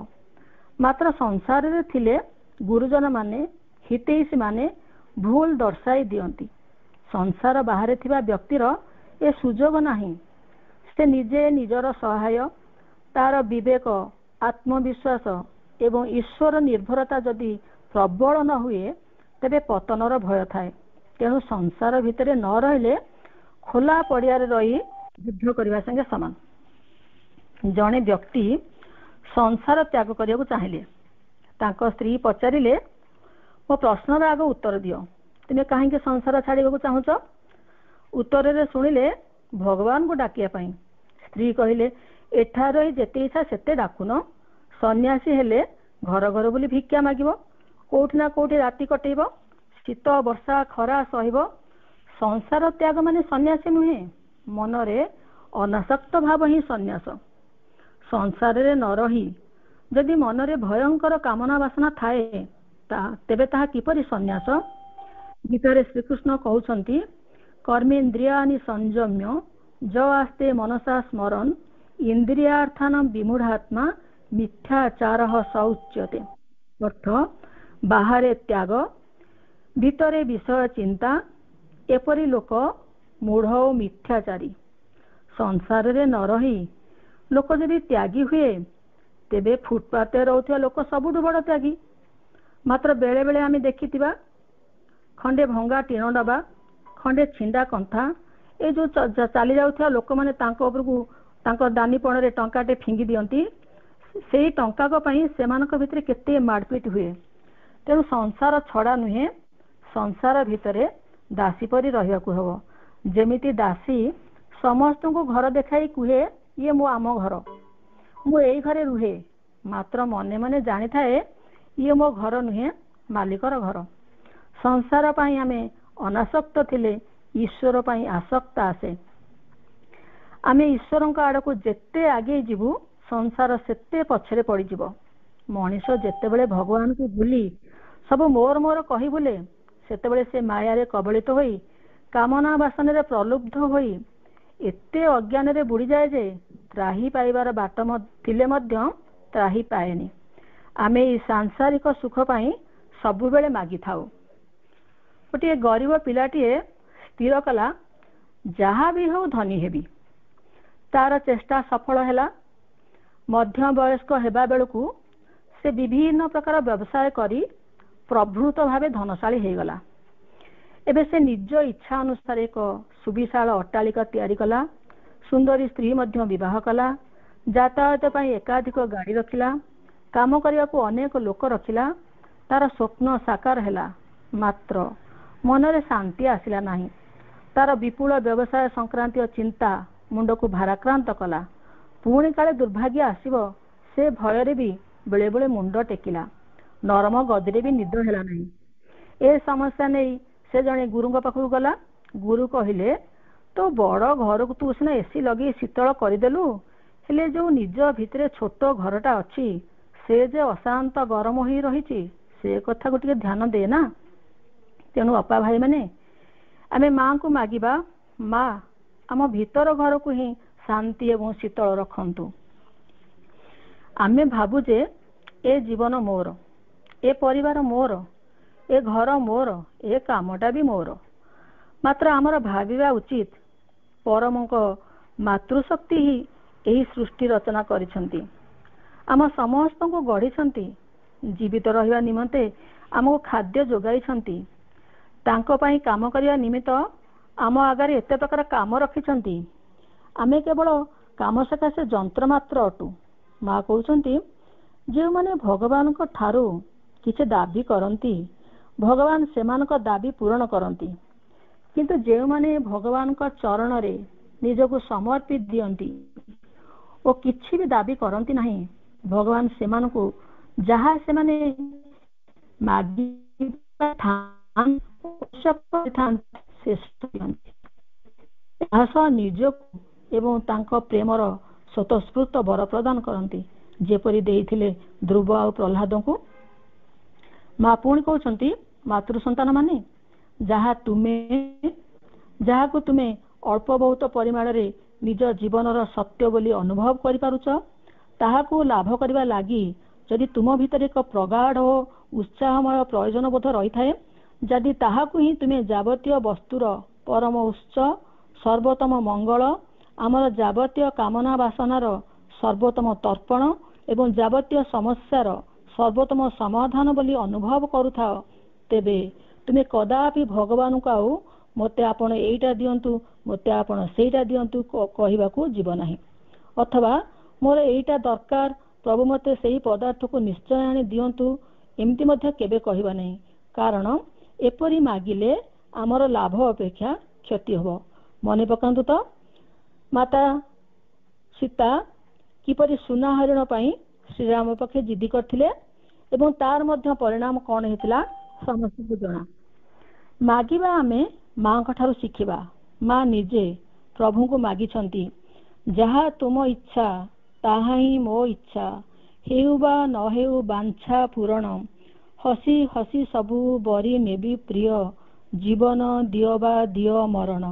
ମାତ୍ର ସଂସାରରେ ଥିଲେ ଗୁରୁଜନମାନେ, ହିତୈଷୀମାନେ ଭୁଲ ଦର୍ଶାଇ ଦିଅନ୍ତି। ସଂସାର ବାହାରେ ଥିବା ବ୍ୟକ୍ତିର ଏ ସୁଯୋଗ ନାହିଁ। ସେ ନିଜେ ନିଜର ସହାୟ, ତାର ବିବେକ, ଆତ୍ମବିଶ୍ୱାସ ଏବଂ ଈଶ୍ୱର ନିର୍ଭରତା ଯଦି ପ୍ରବଳ ନ ହୁଏ, ତେବେ ପତନର ଭୟ ଥାଏ। ତେଣୁ ସଂସାର ଭିତରେ ନ ରହିଲେ ଖୋଲା ପଡ଼ିଆରେ ରହି ଯୁଦ୍ଧ କରିବା ସାଙ୍ଗେ ସମାନ। ଜଣେ ବ୍ୟକ୍ତି ସଂସାର ତ୍ୟାଗ କରିବାକୁ ଚାହିଁଲେ। ତାଙ୍କ ସ୍ତ୍ରୀ ପଚାରିଲେ, ମୋ ପ୍ରଶ୍ନର ଆଗ ଉତ୍ତର ଦିଅ, ତୁମେ କାହିଁକି ସଂସାର ଛାଡ଼ିବାକୁ ଚାହୁଁଛ? ଉତ୍ତରରେ ଶୁଣିଲେ, ଭଗବାନଙ୍କୁ ଡାକିବା ପାଇଁ। ସ୍ତ୍ରୀ କହିଲେ, ଏଠାରେ ରହି ଯେତେ ଇଚ୍ଛା ସେତେ ଡାକୁନ। ସନ୍ନ୍ୟାସୀ ହେଲେ ଘର ଘର ବୁଲି ଭିକ୍ଷା ମାଗିବ, କୋଉଠି ନା କୋଉଠି ରାତି କଟେଇବ, ଶୀତ ବର୍ଷା ଖରା ସହିବ। ସଂସାର ତ୍ୟାଗ ମାନେ ସନ୍ନ୍ୟାସୀ ନୁହେଁ, ମନରେ ଅନାସକ୍ତ ଭାବ ହିଁ ସନ୍ନ୍ୟାସ। ସଂସାରରେ ନ ରହି ଯଦି ମନରେ ଭୟଙ୍କର କାମନା ବାସନା ଥାଏ, ତେବେ ତାହା କିପରି ସନ୍ନ୍ୟାସ? ଗୀତାରେ ଶ୍ରୀକୃଷ୍ଣ କହୁଛନ୍ତି, କର୍ମେନ୍ଦ୍ରିୟାନି ସଂଯମ୍ୟ ଯ ଆସ୍ତେ ମନସା ସ୍ମରନ୍ ଇନ୍ଦ୍ରିୟାର୍ଥାନ ବିମୂଢ଼ାତ୍ମା ମିଥ୍ୟାଚାରଃ ସ ଉଚ୍ୟତେ। ଅର୍ଥ, ବାହାରେ ତ୍ୟାଗ, ଭିତରେ ବିଷୟ ଚିନ୍ତା, ଏପରି ଲୋକ ମୂଢ଼ ଓ ମିଥ୍ୟାଚାରୀ। ସଂସାରରେ ନ ରହି ଲୋକ ଯଦି ତ୍ୟାଗୀ ହୁଏ, ତେବେ ଫୁଟପାଥରେ ରହୁଥିବା ଲୋକ ସବୁଠୁ ବଡ଼ ତ୍ୟାଗୀ। ମାତ୍ର ବେଳେ ବେଳେ ଆମେ ଦେଖିଥିବା ଖଣ୍ଡେ ଭଙ୍ଗା ଟିଣ ଡବା, ଖଣ୍ଡେ ଛିଣ୍ଡା କନ୍ଥା, ଏ ଯେଉଁ ଚାଲି ଯାଉଥିବା ଲୋକମାନେ ତାଙ୍କ ଉପରକୁ ତାଙ୍କ ଦାନିପଣରେ ଟଙ୍କାଟେ ଫିଙ୍ଗି ଦିଅନ୍ତି। ସେଇ ଟଙ୍କାକ ପାଇଁ ସେମାନଙ୍କ ଭିତରେ କେତେ ମାଡ଼ପିଟ ହୁଏ। ତେଣୁ ସଂସାର ଛଡ଼ା ନୁହେଁ, ସଂସାର ଭିତରେ ଦାସୀ ପରି ରହିବାକୁ ହେବ। ଯେମିତି ଦାସୀ ସମସ୍ତଙ୍କୁ ଘର ଦେଖାଇ କୁହେ, ଇଏ ମୋ ଆମ ଘର, ମୁଁ ଏଇ ଘରେ ରୁହେ, ମାତ୍ର ମନେ ମନେ ଜାଣିଥାଏ ଇଏ ମୋ ଘର ନୁହେଁ, ମାଲିକର ଘର। ସଂସାର ପାଇଁ ଆମେ ଅନାସକ୍ତ ଥିଲେ ଈଶ୍ୱର ପାଇଁ ଆସକ୍ତ ଆସେ। ଆମେ ଈଶ୍ୱରଙ୍କ ଆଡ଼କୁ ଯେତେ ଆଗେଇ ଯିବୁ, ସଂସାର ସେତେ ପଛରେ ପଡ଼ିଯିବ। ମଣିଷ ଯେତେବେଳେ ଭଗବାନଙ୍କୁ ଭୁଲି ସବୁ ମୋର ମୋର କହି ବୁଲେ, ସେତେବେଳେ ସେ ମାୟାରେ କବଳିତ ହୋଇ, କାମନା ବାସନରେ ପ୍ରଲୁବ୍ଧ ହୋଇ ଏତେ ଅଜ୍ଞାନରେ ବୁଡ଼ିଯାଏ ଯେ ତ୍ରାହି ପାଇବାର ବାଟ ଥିଲେ ମଧ୍ୟ ତ୍ରାହି ପାଏନି। ଆମେ ଏହି ସାଂସାରିକ ସୁଖ ପାଇଁ ସବୁବେଳେ ମାଗିଥାଉ। ଗୋଟିଏ ଗରିବ ପିଲାଟିଏ ସ୍ଥିର କଲା, ଯାହା ବି ହେଉ ଧନୀ ହେବି। ତାର ଚେଷ୍ଟା ସଫଳ ହେଲା। ମଧ୍ୟବୟସ୍କ ହେବା ବେଳକୁ ସେ ବିଭିନ୍ନ ପ୍ରକାର ବ୍ୟବସାୟ କରି ପ୍ରଭୃତ ଭାବେ ଧନଶାଳୀ ହେଇଗଲା। ଏବେ ସେ ନିଜ ଇଚ୍ଛା ଅନୁସାରେ ଏକ ସୁବିଶାଳ ଅଟ୍ଟାଳିକା ତିଆରି କଲା, ସୁନ୍ଦରୀ ସ୍ତ୍ରୀ ମଧ୍ୟ ବିବାହ କଲା, ଯାତାୟାତ ପାଇଁ ଏକାଧିକ ଗାଡ଼ି ରଖିଲା, କାମ କରିବାକୁ ଅନେକ ଲୋକ ରଖିଲା। ତାର ସ୍ୱପ୍ନ ସାକାର ହେଲା, ମାତ୍ର ମନରେ ଶାନ୍ତି ଆସିଲା ନାହିଁ। ତାର ବିପୁଳ ବ୍ୟବସାୟ ସଂକ୍ରାନ୍ତୀୟ ଚିନ୍ତା ମୁଣ୍ଡକୁ ଭାରାକ୍ରାନ୍ତ କଲା। ପୁଣି କାଳେ ଦୁର୍ଭାଗ୍ୟ ଆସିବ, ସେ ଭୟରେ ବି ବେଳେବେଳେ ମୁଣ୍ଡ ଟେକିଲା। ନରମ ଗଦିରେ ବି ନିଦ ହେଲା ନାହିଁ। ଏ ସମସ୍ୟା ନେଇ ସେ ଜଣେ ଗୁରୁଙ୍କ ପାଖକୁ ଗଲା। ଗୁରୁ କହିଲେ, ତୋ ବଡ଼ ଘରକୁ ତୁ ସିନା ଏସି ଲଗେଇ ଶୀତଳ କରିଦେଲୁ, ହେଲେ ଯେଉଁ ନିଜ ଭିତରେ ଛୋଟ ଘରଟା ଅଛି, ସେ ଯେ ଅଶାନ୍ତ ଗରମ ହୋଇ ରହିଛି, ସେ କଥାକୁ ଟିକେ ଧ୍ୟାନ ଦେ ନା। ତେଣୁ ଅପା ଭାଇମାନେ ଆମେ ମାଙ୍କୁ ମାଗିବା, ମା ଆମ ଭିତର ଘରକୁ ହିଁ ଶାନ୍ତି ଏବଂ ଶୀତଳ ରଖନ୍ତୁ। ଆମେ ଭାବୁ ଯେ ଏ ଜୀବନ ମୋର, ଏ ପରିବାର ମୋର, ଏ ଘର ମୋର, ଏ କାମଟା ବି ମୋର। ମାତ୍ର ଆମର ଭାବିବା ଉଚିତ ପରମଙ୍କ ମାତୃଶକ୍ତି ହିଁ ଏହି ସୃଷ୍ଟି ରଚନା କରିଛନ୍ତି, ଆମ ସମସ୍ତଙ୍କୁ ଗଢ଼ିଛନ୍ତି, ଜୀବିତ ରହିବା ନିମନ୍ତେ ଆମକୁ ଖାଦ୍ୟ ଯୋଗାଇଛନ୍ତି। ତାଙ୍କ ପାଇଁ କାମ କରିବା ନିମିତ୍ତ ଆମ ଆଗରେ ଏତେ ପ୍ରକାର କାମ ରଖିଛନ୍ତି। ଆମେ କେବଳ କାମ ସକାଶେ ଯନ୍ତ୍ର ମାତ୍ର ଅଟୁ। ମା କହୁଛନ୍ତି, ଯେଉଁମାନେ ଭଗବାନଙ୍କ ଠାରୁ କିଛି ଦାବି କରନ୍ତି ଭଗବାନ ସେମାନଙ୍କ ଦାବି ପୂରଣ କରନ୍ତି, କିନ୍ତୁ ଯେଉଁମାନେ ଭଗବାନଙ୍କ ଚରଣରେ ନିଜକୁ ସମର୍ପି ଦିଅନ୍ତି ଓ କିଛି ବି ଦାବି କରନ୍ତି ନାହିଁ, ଭଗବାନ ସେମାନଙ୍କୁ ଯାହା ସେମାନେ ଏହା ସହ ନିଜକୁ ଏବଂ ତାଙ୍କ ପ୍ରେମର ସ୍ୱତଃସ୍ଫୂର୍ତ୍ତ ବର ପ୍ରଦାନ କରନ୍ତି, ଯେପରି ଦେଇଥିଲେ ଧ୍ରୁବ ଆଉ ପ୍ରହ୍ଲାଦଙ୍କୁ। ମା ପୁଣି କହୁଛନ୍ତି, ମାତୃ ସନ୍ତାନ ମାନେ ଯାହାକୁ ତୁମେ ଅଳ୍ପ ବହୁତ ପରିମାଣରେ ନିଜ ଜୀବନର ସତ୍ୟ ବୋଲି ଅନୁଭବ କରିପାରୁଛ, ତାହାକୁ ଲାଭ କରିବା ଲାଗି ଯଦି ତୁମ ଭିତରେ ଏକ ପ୍ରଗାଢ଼ ଓ ଉତ୍ସାହମୟ ପ୍ରୟୋଜନ ବୋଧ ରହିଥାଏ, ଯଦି ତାହାକୁ ହିଁ ତୁମେ ଯାବତୀୟ ବସ୍ତୁର ପରମ ଉତ୍ସ, ସର୍ବୋତ୍ତମ ମଙ୍ଗଳ, ଆମର ଯାବତୀୟ କାମନା ବାସନାର ସର୍ବୋତ୍ତମ ତର୍ପଣ ଏବଂ ଯାବତୀୟ ସମସ୍ୟାର ସର୍ବୋତ୍ତମ ସମାଧାନ ବୋଲି ଅନୁଭବ କରୁଥାଅ, ତେବେ ତୁମେ କଦାପି ଭଗବାନଙ୍କୁ ଆଉ ମୋତେ ଆପଣ ଏଇଟା ଦିଅନ୍ତୁ, ମୋତେ ଆପଣ ସେଇଟା ଦିଅନ୍ତୁ କହିବାକୁ ଯିବ ନାହିଁ, ଅଥବା ମୋର ଏଇଟା ଦରକାର, ପ୍ରଭୁ ମୋତେ ସେହି ପଦାର୍ଥକୁ ନିଶ୍ଚୟ ଆଣି ଦିଅନ୍ତୁ, ଏମିତି ମଧ୍ୟ କେବେ କହିବା ନାହିଁ। କାରଣ ଏପରି ମାଗିଲେ ଆମର ଲାଭ ଅପେକ୍ଷା କ୍ଷତି ହେବ। ମନେ ପକାନ୍ତୁ ତ ମାତା ସୀତା କିପରି ସୁନା ହରିଣ ପାଇଁ ଶ୍ରୀରାମ ପକ୍ଷେ ଜିଦି କରିଥିଲେ ଏବଂ ତାର ମଧ୍ୟ ପରିଣାମ କ'ଣ ହେଇଥିଲା ସମସ୍ତଙ୍କୁ ଜଣା। ମାଗିବା ଆମେ ମାଙ୍କ ଠାରୁ ଶିଖିବା। ମା ନିଜେ ପ୍ରଭୁଙ୍କୁ ମାଗିଛନ୍ତି, ଯାହା ତୁମ ଇଚ୍ଛା ତାହା ହିଁ ମୋ ଇଚ୍ଛା, ହେଉ ବା ନ ହେଉ ବାଞ୍ଛା ପୂରଣ, ହସି ହସି ସବୁ ବରି ନେବି ପ୍ରିୟ, ଜୀବନ ଦିଅ ବା ଦିଅ ମରଣ।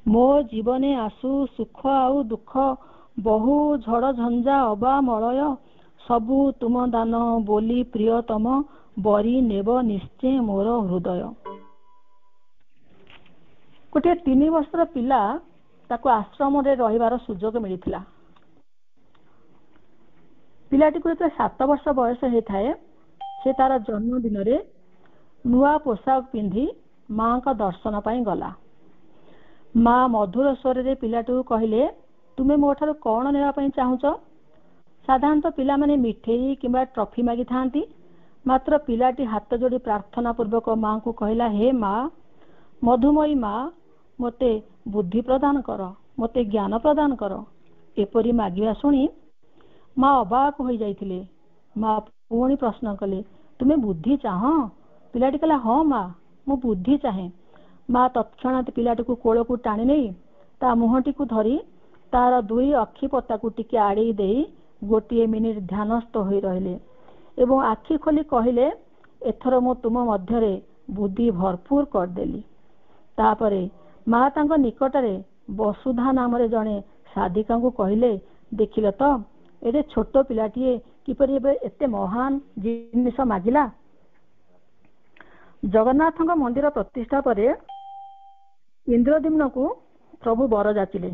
ମୋ ଜୀବନେ ଆସୁ ସୁଖ ଆଉ ଦୁଃଖ, ବହୁ ଝଡ଼ ଝଞ୍ଜା ଅବା ମଳୟ, ସବୁ ତୁମ ଦାନ ବୋଲି ପ୍ରିୟତମ, ବରି ନେବ ନିଶ୍ଚୟ ମୋର ହୃଦୟ। ଗୋଟିଏ 3 ବର୍ଷର ପିଲା, ତାକୁ ଆଶ୍ରମରେ ରହିବାର ସୁଯୋଗ ମିଳିଥିଲା। ପିଲାଟିକୁ ଯେତେବେଳେ 7 ବର୍ଷ ବୟସ ହେଇଥାଏ, ସେ ତାର ଜନ୍ମଦିନରେ ନୂଆ ପୋଷାକ ପିନ୍ଧି ମାଙ୍କ ଦର୍ଶନ ପାଇଁ ଗଲା। ମା ମଧୁର ସ୍ୱରରେ ପିଲାଟିକୁ କହିଲେ, ତୁମେ ମୋ ଠାରୁ କ'ଣ ନେବା ପାଇଁ ଚାହୁଁଛ? ସାଧାରଣତଃ ପିଲାମାନେ ମିଠେଇ କିମ୍ବା ଟ୍ରଫି ମାଗିଥାନ୍ତି, ମାତ୍ର ପିଲାଟି ହାତ ଯୋଡ଼ି ପ୍ରାର୍ଥନା ପୂର୍ବକ ମାଙ୍କୁ କହିଲା, ହେ ମା, ମଧୁମୟୀ ମା, ମୋତେ ବୁଦ୍ଧି ପ୍ରଦାନ କର, ମୋତେ ଜ୍ଞାନ ପ୍ରଦାନ କର। ଏପରି ମାଗିବା ଶୁଣି ମା ଅବାକ ହୋଇଯାଇଥିଲେ। ମା ପୁଣି ପ୍ରଶ୍ନ କଲେ, ତୁମେ ବୁଦ୍ଧି ଚାହଁ? ପିଲାଟି କହିଲା, ହଁ ମା, ମୁଁ ବୁଦ୍ଧି ଚାହେଁ। ମା ତତ୍କ୍ଷଣାତ୍ ପିଲାଟିକୁ କୋଳକୁ ଟାଣି ନେଇ ତା ମୁହଁଟିକୁ ଧରି ତାର 2 ଅକ୍ଷି ପତାକୁ ଟିକେ ଆଡ଼େଇ ଦେଇ ଗୋଟିଏ ମିନିଟ୍ ଧ୍ୟାନସ୍ଥ ହୋଇ ରହିଲେ ଏବଂ ଆଖି ଖୋଲି କହିଲେ, ଏଥର ମୁଁ ତୁମ ମଧ୍ୟରେ ବୁଦ୍ଧି ଭରପୁର କରିଦେଲି। ତାପରେ ମା ତାଙ୍କ ନିକଟରେ ବସୁଧା ନାମରେ ଜଣେ ସାଧିକାଙ୍କୁ କହିଲେ, ଦେଖିଲ ତ ଏତେ ଛୋଟ ପିଲାଟିଏ କିପରି ଏବେ ଏତେ ମହାନ ଜିନିଷ ମାଗିଲା। ଜଗନ୍ନାଥଙ୍କ ମନ୍ଦିର ପ୍ରତିଷ୍ଠା ପରେ ଇନ୍ଦ୍ରଦ୍ୟୁମ୍ନକୁ ପ୍ରଭୁ ବର ଯାଚିଲେ।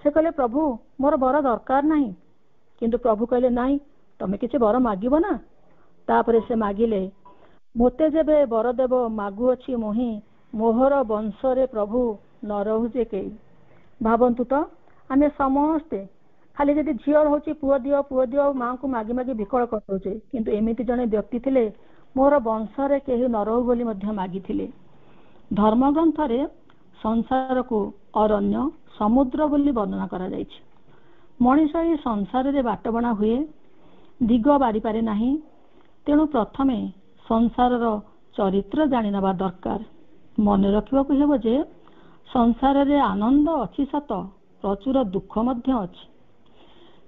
ସେ କହିଲେ, ପ୍ରଭୁ ମୋର ବର ଦରକାର ନାହିଁ। କିନ୍ତୁ ପ୍ରଭୁ କହିଲେ, ନାଇଁ, ତମେ କିଛି ବର ମାଗିବ ନା? ତାପରେ ସେ ମାଗିଲେ, ମୋତେ ଯେବେ ବର ଦେବ ମାଗୁଅଛି ମୁହିଁ, ମୋହର ବଂଶରେ ପ୍ରଭୁ ନ ରହୁଛେ କେହି। ଭାବନ୍ତୁ ତ, ଆମେ ସମସ୍ତେ ଖାଲି ଯଦି ଝିଅ ରହୁଛି ପୁଅ ଦିଅ ପୁଅ ଦିଅ ମାଙ୍କୁ ମାଗି ମାଗି ବିକଳ କରିଦେଉଛେ, କିନ୍ତୁ ଏମିତି ଜଣେ ବ୍ୟକ୍ତି ଥିଲେ, ମୋର ବଂଶରେ କେହି ନ ରହୁ ବୋଲି ମଧ୍ୟ ମାଗିଥିଲେ। ଧର୍ମଗ୍ରନ୍ଥରେ ସଂସାରକୁ ଅରଣ୍ୟ, ସମୁଦ୍ର ବୋଲି ବର୍ଣ୍ଣନା କରାଯାଇଛି। ମଣିଷ ଏହି ସଂସାରରେ ବାଟବଣା ହୁଏ, ଦିଗ ବାରିପାରେ ନାହିଁ। ତେଣୁ ପ୍ରଥମେ ସଂସାରର ଚରିତ୍ର ଜାଣିନେବା ଦରକାର। ମନେ ରଖିବାକୁ ହେବ ଯେ ସଂସାରରେ ଆନନ୍ଦ ଅଛି ସତ, ପ୍ରଚୁର ଦୁଃଖ ମଧ୍ୟ ଅଛି।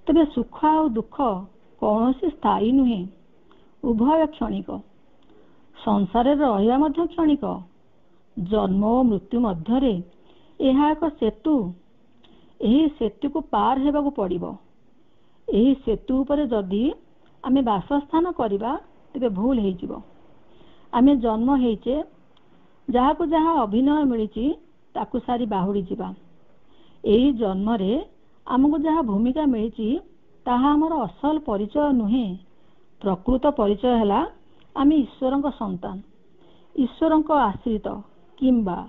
ତେବେ ସୁଖ ଆଉ ଦୁଃଖ କୌଣସି ସ୍ଥାୟୀ ନୁହେଁ, ଉଭୟ କ୍ଷଣିକ। ସଂସାରରେ ରହିବା ମଧ୍ୟ କ୍ଷଣିକ। ଜନ୍ମ ଓ ମୃତ୍ୟୁ ମଧ୍ୟରେ ଏହା ଏକ ସେତୁ। ଏହି ସେତୁକୁ ପାର ହେବାକୁ ପଡ଼ିବ। ଏହି ସେତୁ ଉପରେ ଯଦି ଆମେ ବାସସ୍ଥାନ କରିବା ତେବେ ଭୁଲ ହେଇଯିବ। ଆମେ ଜନ୍ମ ହେଇଛେ, ଯାହାକୁ ଯାହା ଅଭିନୟ ମିଳିଛି ତାକୁ ସାରି ବାହୁଡ଼ି ଯିବା। ଏହି ଜନ୍ମରେ ଆମକୁ ଯାହା ଭୂମିକା ମିଳିଛି ତାହା ଆମର ଅସଲ ପରିଚୟ ନୁହେଁ। ପ୍ରକୃତ ପରିଚୟ ହେଲା ଆମେ ଈଶ୍ୱରଙ୍କ ସନ୍ତାନ, ଈଶ୍ୱରଙ୍କ ଆଶ୍ରିତ, କିମ୍ବା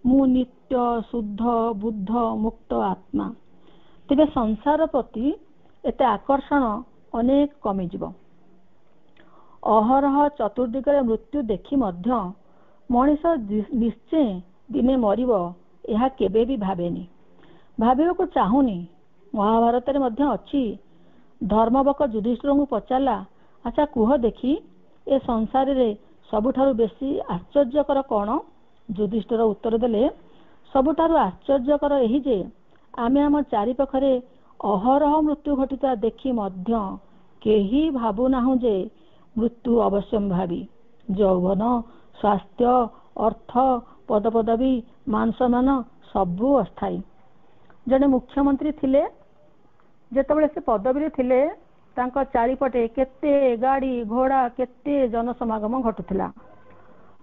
ମୁଁ ନିତ୍ୟ ଶୁଦ୍ଧ ବୁଦ୍ଧ ମୁକ୍ତ ଆତ୍ମା। ତେବେ ସଂସାର ପ୍ରତି ଏତେ ଆକର୍ଷଣ ଅନେକ କମିଯିବ। ଅହରହ ଚତୁର୍ଦିଗରେ ମୃତ୍ୟୁ ଦେଖି ମଧ୍ୟ ମଣିଷ ନିଶ୍ଚୟ ଦିନେ ମରିବ ଏହା କେବେ ବି ଭାବେନି, ଭାବିବାକୁ ଚାହୁଁନି। ମହାଭାରତରେ ମଧ୍ୟ ଅଛି, ଧର୍ମବକ ଯୁଧିଷ୍ଠିରଙ୍କୁ ପଚାରିଲା, ଆଚ୍ଛା କୁହ ଦେଖି ଏ ସଂସାରରେ ସବୁଠାରୁ ବେଶୀ ଆଶ୍ଚର୍ଯ୍ୟକର କ'ଣ? ଯୁଧିଷ୍ଠିର ଉତ୍ତର ଦେଲେ, ସବୁଠାରୁ ଆଶ୍ଚର୍ଯ୍ୟକର ଏହି ଯେ ଆମେ ଆମ ଚାରିପାଖରେ ଅହରହ ମୃତ୍ୟୁ ଘଟୁଥିବା ଦେଖି ମଧ୍ୟ କେହି ଭାବୁନାହୁଁ ଯେ ମୃତ୍ୟୁ ଅବଶ୍ୟମ୍ଭାବୀ। ଯୌବନ, ସ୍ୱାସ୍ଥ୍ୟ, ଅର୍ଥ, ପଦପଦବୀ, ମାନସମ୍ମାନ ସବୁ ଅସ୍ଥାୟୀ। ଜଣେ ମୁଖ୍ୟମନ୍ତ୍ରୀ ଥିଲେ। ଯେତେବେଳେ ସେ ପଦବୀରେ ଥିଲେ ତାଙ୍କ ଚାରିପଟେ କେତେ ଗାଡ଼ି ଘୋଡ଼ା, କେତେ ଜନସମାଗମ ଘଟୁଥିଲା।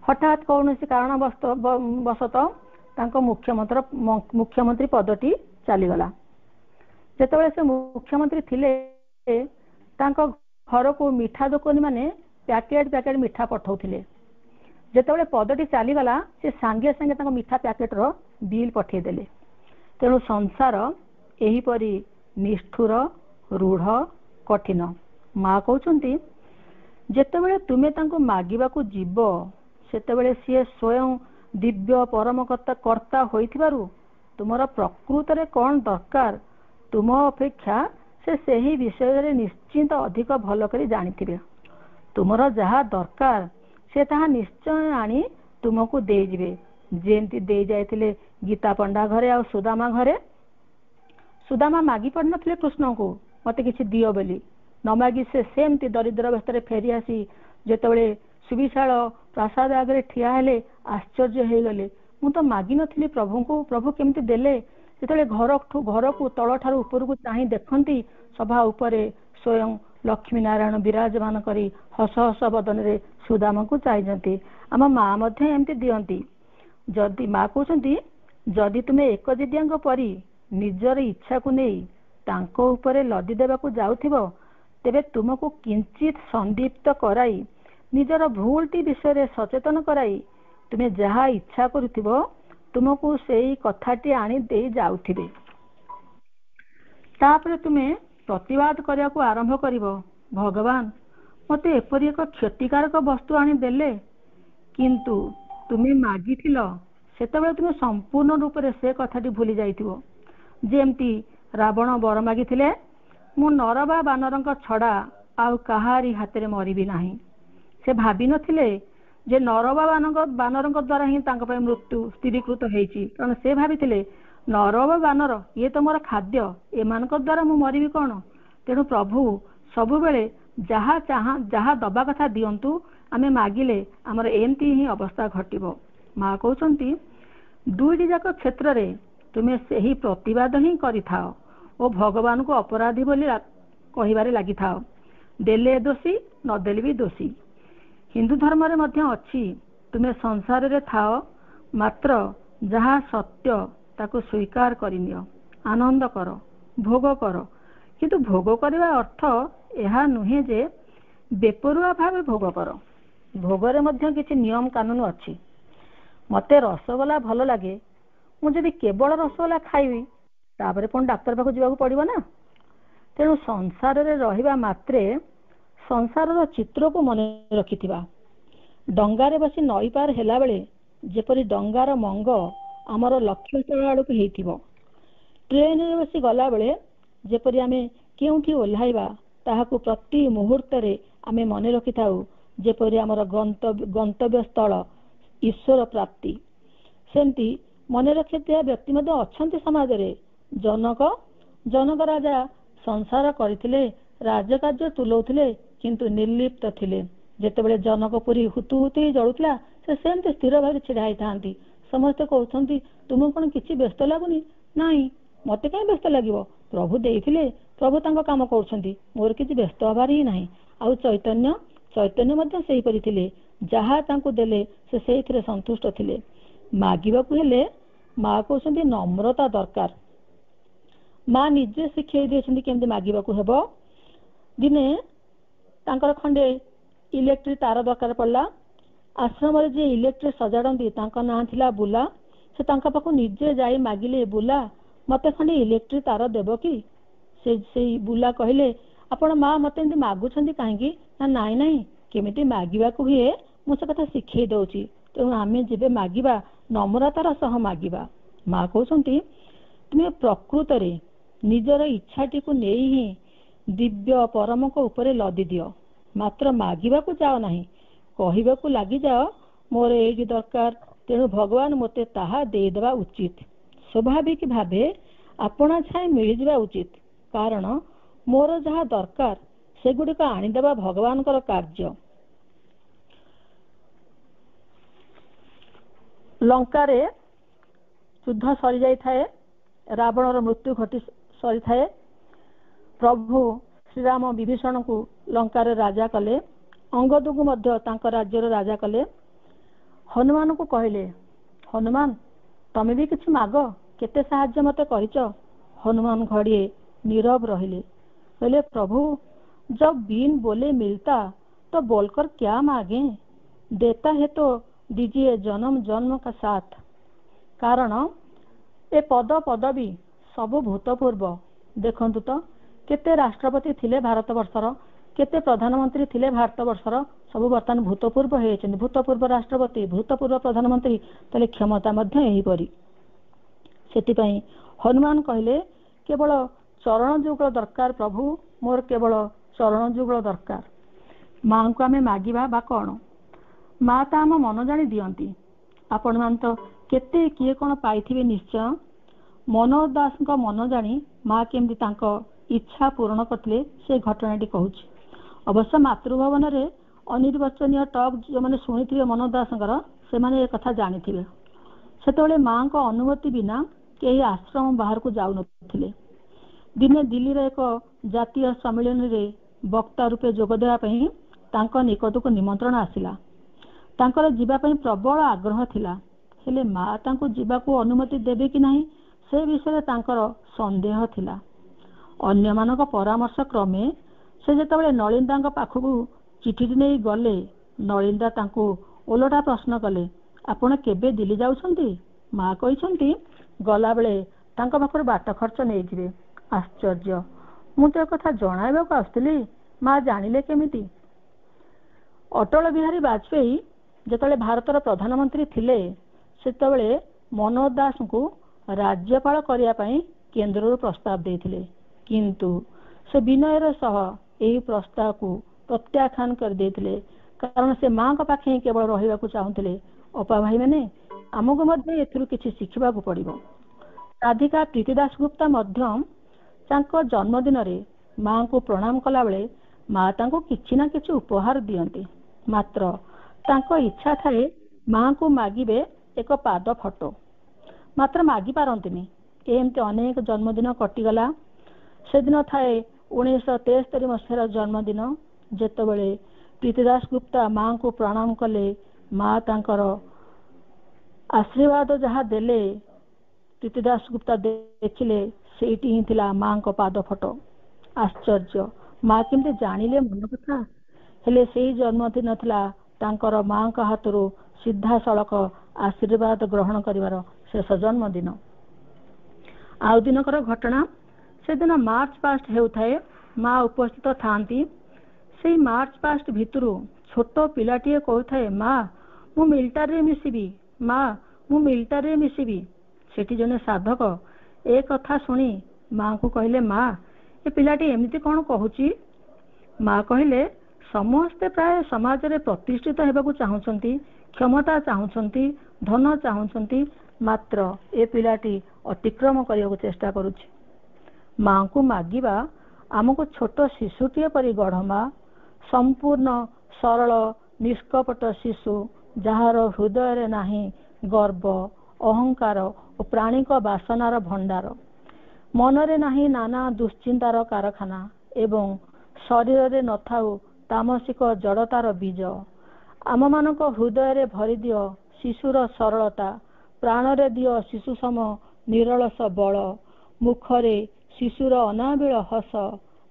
ହଠାତ୍ କୌଣସି କାରଣବଶତଃ ତାଙ୍କ ମୁଖ୍ୟମନ୍ତ୍ରୀ ପଦଟି ଚାଲିଗଲା। ଯେତେବେଳେ ସେ ମୁଖ୍ୟମନ୍ତ୍ରୀ ଥିଲେ ତାଙ୍କ ଘରକୁ ମିଠା ଦୋକାନୀମାନେ ପ୍ୟାକେଟ ମିଠା ପଠାଉଥିଲେ। ଯେତେବେଳେ ପଦଟି ଚାଲିଗଲା ସେ ସାଙ୍ଗେ ସାଙ୍ଗେ ତାଙ୍କ ମିଠା ପ୍ୟାକେଟର ବିଲ୍ ପଠାଇଦେଲେ। ତେଣୁ ସଂସାର ଏହିପରି ନିଷ୍ଠୁର, ରୂଢ଼, କଠିନ। ମା କହୁଛନ୍ତି, ଯେତେବେଳେ ତୁମେ ତାଙ୍କୁ ମାଗିବାକୁ ଯିବ ସେତେବେଳେ ସିଏ ସ୍ୱୟଂ ଦିବ୍ୟ ପରମ କର୍ତ୍ତା ହୋଇଥିବାରୁ ତୁମର ପ୍ରକୃତରେ କ'ଣ ଦରକାର ତୁମ ଅପେକ୍ଷା ସେ ସେହି ବିଷୟରେ ନିଶ୍ଚିନ୍ତ ଅଧିକ ଭଲ କରି ଜାଣିଥିବେ। ତୁମର ଯାହା ଦରକାର ସେ ତାହା ନିଶ୍ଚୟ ଆଣି ତୁମକୁ ଦେଇଯିବେ। ଯେମିତି ଦେଇ ଯାଇଥିଲେ ଗୀତା ପଣ୍ଡା ଘରେ ଆଉ ସୁଦାମା ଘରେ। ସୁଦାମା ମାଗି ପାରିନଥିଲେ କୃଷ୍ଣଙ୍କୁ ମୋତେ କିଛି ଦିଅ ବୋଲି। ନ ମାଗି ସେ ସେମିତି ଦରିଦ୍ର ଅବସ୍ଥାରେ ଫେରି ଆସି ଯେତେବେଳେ ସୁବିଶାଳ ପ୍ରାସାଦ ଆଗରେ ଠିଆ ହେଲେ ଆଶ୍ଚର୍ଯ୍ୟ ହେଇଗଲେ, ମୁଁ ତ ମାଗିନଥିଲି ପ୍ରଭୁଙ୍କୁ, ପ୍ରଭୁ କେମିତି ଦେଲେ? ଯେତେବେଳେ ଘରକୁ ତଳଠାରୁ ଉପରକୁ ଚାହିଁ ଦେଖନ୍ତି ସଭା ଉପରେ ସ୍ୱୟଂ ଲକ୍ଷ୍ମୀ ନାରାୟଣ ବିରାଜମାନ କରି ହସ ହସ ବଦନରେ ସୁଦାମଙ୍କୁ ଚାହିଁଛନ୍ତି। ଆମ ମା ମଧ୍ୟ ଏମିତି ଦିଅନ୍ତି। ଯଦି ମା କହୁଛନ୍ତି, ଯଦି ତୁମେ ଏକଜିଦିଆଙ୍କ ପରି ନିଜର ଇଚ୍ଛାକୁ ନେଇ ତାଙ୍କ ଉପରେ ଲଦି ଦେବାକୁ ଯାଉଥିବ ତେବେ ତୁମକୁ କିଞ୍ଚିତ ସନ୍ଦୀପ୍ତ କରାଇ ନିଜର ଭୁଲଟି ବିଷୟରେ ସଚେତନ କରାଇ ତୁମେ ଯାହା ଇଚ୍ଛା କରୁଥିବ ତୁମକୁ ସେଇ କଥାଟି ଆଣି ଦେଇ ଯାଉଥିବେ। ତାପରେ ତୁମେ ପ୍ରତିବାଦ କରିବାକୁ ଆରମ୍ଭ କରିବ, ଭଗବାନ ମୋତେ ଏପରି ଏକ କ୍ଷତିକାରକ ବସ୍ତୁ ଆଣି ଦେଲେ। କିନ୍ତୁ ତୁମେ ମାଗିଥିଲ ସେତେବେଳେ ତୁମେ ସମ୍ପୂର୍ଣ୍ଣ ରୂପରେ ସେ କଥାଟି ଭୁଲି ଯାଇଥିବ। ଯେମିତି ରାବଣ ବର ମାଗିଥିଲେ, ମୁଁ ନର ବା ବାନରଙ୍କ ଛଡ଼ା ଆଉ କାହାରି ହାତରେ ମରିବି ନାହିଁ। ସେ ଭାବିନଥିଲେ ଯେ ନର ବା ବାନରଙ୍କ ଦ୍ୱାରା ହିଁ ତାଙ୍କ ପାଇଁ ମୃତ୍ୟୁ ସ୍ଥିରୀକୃତ ହେଇଛି। କାରଣ ସେ ଭାବିଥିଲେ ନର ବା ବାନର ଇଏ ତ ମୋର ଖାଦ୍ୟ, ଏମାନଙ୍କ ଦ୍ୱାରା ମୁଁ ମରିବି କ'ଣ? ତେଣୁ ପ୍ରଭୁ ସବୁବେଳେ ଯାହା ଦବା କଥା ଦିଅନ୍ତୁ। ଆମେ ମାଗିଲେ ଆମର ଏମିତି ହିଁ ଅବସ୍ଥା ଘଟିବ। ମା କହୁଛନ୍ତି, ଦୁଇଟି ଯାକ କ୍ଷେତ୍ରରେ ତୁମେ ସେହି ପ୍ରତିବାଦ ହିଁ କରିଥାଅ ଓ ଭଗବାନଙ୍କୁ ଅପରାଧୀ ବୋଲି କହିବାରେ ଲାଗିଥାଅ। ଦେଲେ ଦୋଷୀ, ନଦେଲେ ବି ଦୋଷୀ। ହିନ୍ଦୁ ଧର୍ମରେ ମଧ୍ୟ ଅଛି, ତୁମେ ସଂସାରରେ ଥାଅ ମାତ୍ର ଯାହା ସତ୍ୟ ତାକୁ ସ୍ୱୀକାର କରିନିଅ, ଆନନ୍ଦ କର, ଭୋଗ କର। କିନ୍ତୁ ଭୋଗ କରିବା ଅର୍ଥ ଏହା ନୁହେଁ ଯେ ବେପରୁଆ ଭାବେ ଭୋଗ କର। ଭୋଗରେ ମଧ୍ୟ କିଛି ନିୟମ କାନୁନ ଅଛି। ମୋତେ ରସଗୋଲା ଭଲ ଲାଗେ, ମୁଁ ଯଦି କେବଳ ରସଗୋଲା ଖାଇବି ତାପରେ ପୁଣି ଡାକ୍ତର ପାଖକୁ ଯିବାକୁ ପଡ଼ିବ ନା। ତେଣୁ ସଂସାରରେ ରହିବା ମାତ୍ରେ ସଂସାରର ଚିତ୍ରକୁ ମନେ ରଖିଥିବା। ଡଙ୍ଗାରେ ବସି ନଈ ପାର ହେଲାବେଳେ ଯେପରି ଡଙ୍ଗାର ମଙ୍ଗ ଆମର ଲକ୍ଷ୍ୟସ୍ଥଳ ଆଡ଼କୁ ହେଇଥିବ, ଟ୍ରେନରେ ବସି ଗଲାବେଳେ ଯେପରି ଆମେ କେଉଁଠି ଓହ୍ଲାଇବା ତାହାକୁ ପ୍ରତି ମୁହୂର୍ତ୍ତରେ ଆମେ ମନେ ରଖିଥାଉ, ଯେପରି ଆମର ଗନ୍ତବ୍ୟସ୍ଥଳ ଈଶ୍ୱର ପ୍ରାପ୍ତି। ସେମିତି ମନେ ରଖିଥିବା ବ୍ୟକ୍ତି ମଧ୍ୟ ଅଛନ୍ତି ସମାଜରେ। ଜନକ ରାଜା ସଂସାର କରିଥିଲେ, ରାଜକାର୍ଯ୍ୟ ତୁଲଉଥିଲେ କିନ୍ତୁ ନିର୍ଲିପ୍ତ ଥିଲେ। ଯେତେବେଳେ ଜନକପୁରୀ ହୁତୁ ହୁତୁ ହେଇ ଜଳୁଥିଲା ସେ ସେମିତି ସ୍ଥିର ଭାବରେ ଛିଡା ହେଇଥାନ୍ତି। ସମସ୍ତେ କହୁଛନ୍ତି ତୁମକୁ କଣ କିଛି ବ୍ୟସ୍ତ ଲାଗୁନି? ନାଇଁ, ମତେ କାହିଁ ବ୍ୟସ୍ତ ଲାଗିବ? ପ୍ରଭୁ ଦେଇଥିଲେ, ପ୍ରଭୁ ତାଙ୍କ କାମ କରୁଛନ୍ତି, ମୋର କିଛି ବ୍ୟସ୍ତ ହବାର ହିଁ ନାହିଁ। ଆଉ ଚୈତନ୍ୟ ମଧ୍ୟ ସେହିପରି ଥିଲେ। ଯାହା ତାଙ୍କୁ ଦେଲେ ସେ ସେଇଥିରେ ସନ୍ତୁଷ୍ଟ ଥିଲେ। ମାଗିବାକୁ ହେଲେ ମା କହୁଛନ୍ତି ନମ୍ରତା ଦରକାର। ମା ନିଜେ ଶିଖେଇ ଦେଇଛନ୍ତି କେମିତି ମାଗିବାକୁ ହେବ। ଦିନେ ତାଙ୍କର ଖଣ୍ଡେ ଇଲେକ୍ଟ୍ରିକ ତାର ଦରକାର ପଡିଲା। ଆଶ୍ରମରେ ଯିଏ ଇଲେକ୍ଟ୍ରିକ ସଜାଡନ୍ତି ତାଙ୍କ ନାଁ ଥିଲା ବୁଲା। ସେ ତାଙ୍କ ପାଖକୁ ନିଜେ ଯାଇ ମାଗିଲେ, ବୁଲା ମତେ ଖଣ୍ଡେ ଇଲେକ୍ଟ୍ରିକ ତାର ଦେବ କି? ସେଇ ବୁଲା କହିଲେ, ଆପଣ ମା ମତେ ଏମିତି ମାଗୁଛନ୍ତି କାହିଁକି? ନା ନାଇଁ, କେମିତି ମାଗିବାକୁ ହୁଏ ମୁଁ ସେ କଥା ଶିଖେଇ ଦଉଛି। ତେଣୁ ଆମେ ଯେବେ ମାଗିବା ନମ୍ରତାର ସହ ମାଗିବା। ମା କହୁଛନ୍ତି ତୁମେ ପ୍ରକୃତରେ ନିଜର ଇଚ୍ଛାଟିକୁ ନେଇ ହିଁ ଦିବ୍ୟ ପରମଙ୍କ ଉପରେ ଲଦି ଦିଅ। ମାତ୍ର ମାଗିବାକୁ ଯାଅ ନାହିଁ, କହିବାକୁ ଲାଗିଯାଅ ମୋର ଏଇଠି ଦରକାର, ତେଣୁ ଭଗବାନ ମୋତେ ତାହା ଦେଇଦେବା ଉଚିତ। ସ୍ୱାଭାବିକ ଭାବେ ଆପଣା ଛାଇ ମିଳିଯିବା ଉଚିତ, କାରଣ ମୋର ଯାହା ଦରକାର ସେଗୁଡ଼ିକ ଆଣିଦେବା ଭଗବାନଙ୍କର କାର୍ଯ୍ୟ। ଲଙ୍କାରେ ଯୁଦ୍ଧ ସରିଯାଇଥାଏ, ରାବଣର ମୃତ୍ୟୁ ଘଟି ସରିଥାଏ। ପ୍ରଭୁ ଶ୍ରୀରାମ ବିଭୀଷଣଙ୍କୁ ଲଙ୍କାରେ ରାଜା କଲେ, ଅଙ୍ଗଦକୁ ମଧ୍ୟ ତାଙ୍କ ରାଜ୍ୟର ରାଜା କଲେ। ହନୁମାନଙ୍କୁ କହିଲେ, ହନୁମାନ ତମେ ବି କିଛି ମାଗ, କେତେ ସାହାଯ୍ୟ ମତେ କରିଛ। हनुमान घड़िए नीरव रहिले, कहले प्रभु जब बीन बोले मिलता तो बोलकर क्या मांगे, देता है तो दीजिए जन्म जन्म का साथ। कारण ए पद पदवी सब भूतपूर्व। देखंतु तो केते राष्ट्रपति थिले भारत वर्षर, केते प्रधानमंत्री थिले भारत वर्षर, सब बर्तमान भूतपूर्व हेचें। भूतपूर्व राष्ट्रपति, भूतपूर्व प्रधानमंत्री, तले क्षमता मध्य एही परी। सेतिपई हनुमान कहले केवल चरण जुगल दरकार प्रभु, मोर केवल चरण जुगल दरकार। माँ को आमे मागिबा बा कौन? माँ तो आम मन जानी दियंती। आपण मान तो केते किए कौन पाइथिबे निश्चय। मनोहर दास को मन जानी माँ केमती तांको इच्छा पूर्ण करथिले से घटनाटी कहूची। अवश्य मातृभवन रे अनिर्वचनीय टॉक जो माने सुनिथिबे मनोहर दासଙ୍କର ସେମାନେ ए कथा जानिथिबे। सेतबेले माँ को अनुमति बिना केही आश्रम बाहर को जाउ नथिले। दिने दिल्ली रे एक जातीय सम्मेलन रे वक्ता रूपे जोग देवा पई तांको निकट को निमंत्रण आसिला। तांकर जीवा पई प्रबल आग्रह थिला, हेले माँ तांको जीवा को अनुमति देबे कि नहीं से विषय तांकर संदेह थिला। अन्य मानक परामर्श क्रमे से जेतबेले नलिंदा पाखकू चिठी नहीं गले, नलिंदा तांको ओलटा प्रश्न कले, आपण केबे दिल्ली जाउछंती? माँ कहिसंती गला बेले तांको पाखर बाट खर्च नहीं जिवे। आश्चर्य, मु तो कथा जणाइबा को आस्तली, माँ जानिले केमिति? अटल बिहारी वाजपेयी जेतबेले भारतर प्रधानमंत्री थिले सेतबेले मनोहर दास को राज्यपाल करिया पई केंद्र प्रस्ताव देथिले, किंतु से विनयर सह एही प्रस्ताव को प्रत्याख्यान कर देथिले, कारण से माँ का पाखे केवल रहिबा को चाहुथिले। अपा भाई माने आमको मध्ये एथुरु किछि शिखिबा को पड़िबो। राधिका प्रीतिदास गुप्ता मध्यम तांको जन्मदिन रे माँ को प्रणाम कला बेले माँ तांको किछि ना किछि उपहार दियंती। मात्र तांको इच्छा थाए माँ को मागिबे एक पाद फोटो, मात्र मागी पारंतिनी। एमती अनेक जन्मदिन कटिगला। से दिन थाए 1973 मसीहार जन्मदिन, जेतेबेले प्रीतिदास गुप्ता माँ को प्रणाम कले। माँ तांकर आशीर्वाद जहाँ देले प्रीतिदास गुप्ता देखिले सेठी ही थिला माँ को पाद फोटो। आश्चर्य, माँ केमते जानिले मन कथा। हेले सेही जन्मदिन थिला तांकर माँ का हाथरू सीधा सड़क आशीर्वाद ग्रहण करिवार शेष जन्मदिन। आउ दिनकर घटना, से दिन मार्च पास्ट हेउथाए, माँ उपस्थित थांती। से मार्च पास्ट भितरू छोट पिलाटीए कहूए, माँ मु मिलिटारी मिसिबी, माँ मु मिलिटारी मिसिबी। सेठी जने साधक ए कथा सुनी माँ को कहले, माँ ए पिलाटी एमती कौन कहूची? माँ कहले, समस्ते प्राय समाज रे प्रतिष्ठित हेबाकू चाहुचंती, क्षमता चाहुचंती, धन चाहुचंती, मात्र ए पिलाटी अतिक्रम करिया चेष्टा करुछि। माँ को मागिबा आमको छोट शिशुटीए परि गढ़। माँ संपूर्ण ସରଳ ନିଷ୍କପଟ ଶିଶୁ, ଯାହାର ହୃଦୟରେ ନାହିଁ ଗର୍ବ, ଅହଙ୍କାର ଓ ପ୍ରାଣିକ ବାସନାର ଭଣ୍ଡାର, ମନରେ ନାହିଁ ନାନା ଦୁଶ୍ଚିନ୍ତାର କାରଖାନା ଏବଂ ଶରୀରରେ ନଥାଉ ତାମସିକ ଜଡ଼ତାର ବୀଜ। ଆମମାନଙ୍କ ହୃଦୟରେ ଭରିଦିଅ ଶିଶୁର ସରଳତା, ପ୍ରାଣରେ ଦିଅ ଶିଶୁ ସମ ନିରଳସ ବଳ, ମୁଖରେ ଶିଶୁର ଅନାବିଳ ହସ,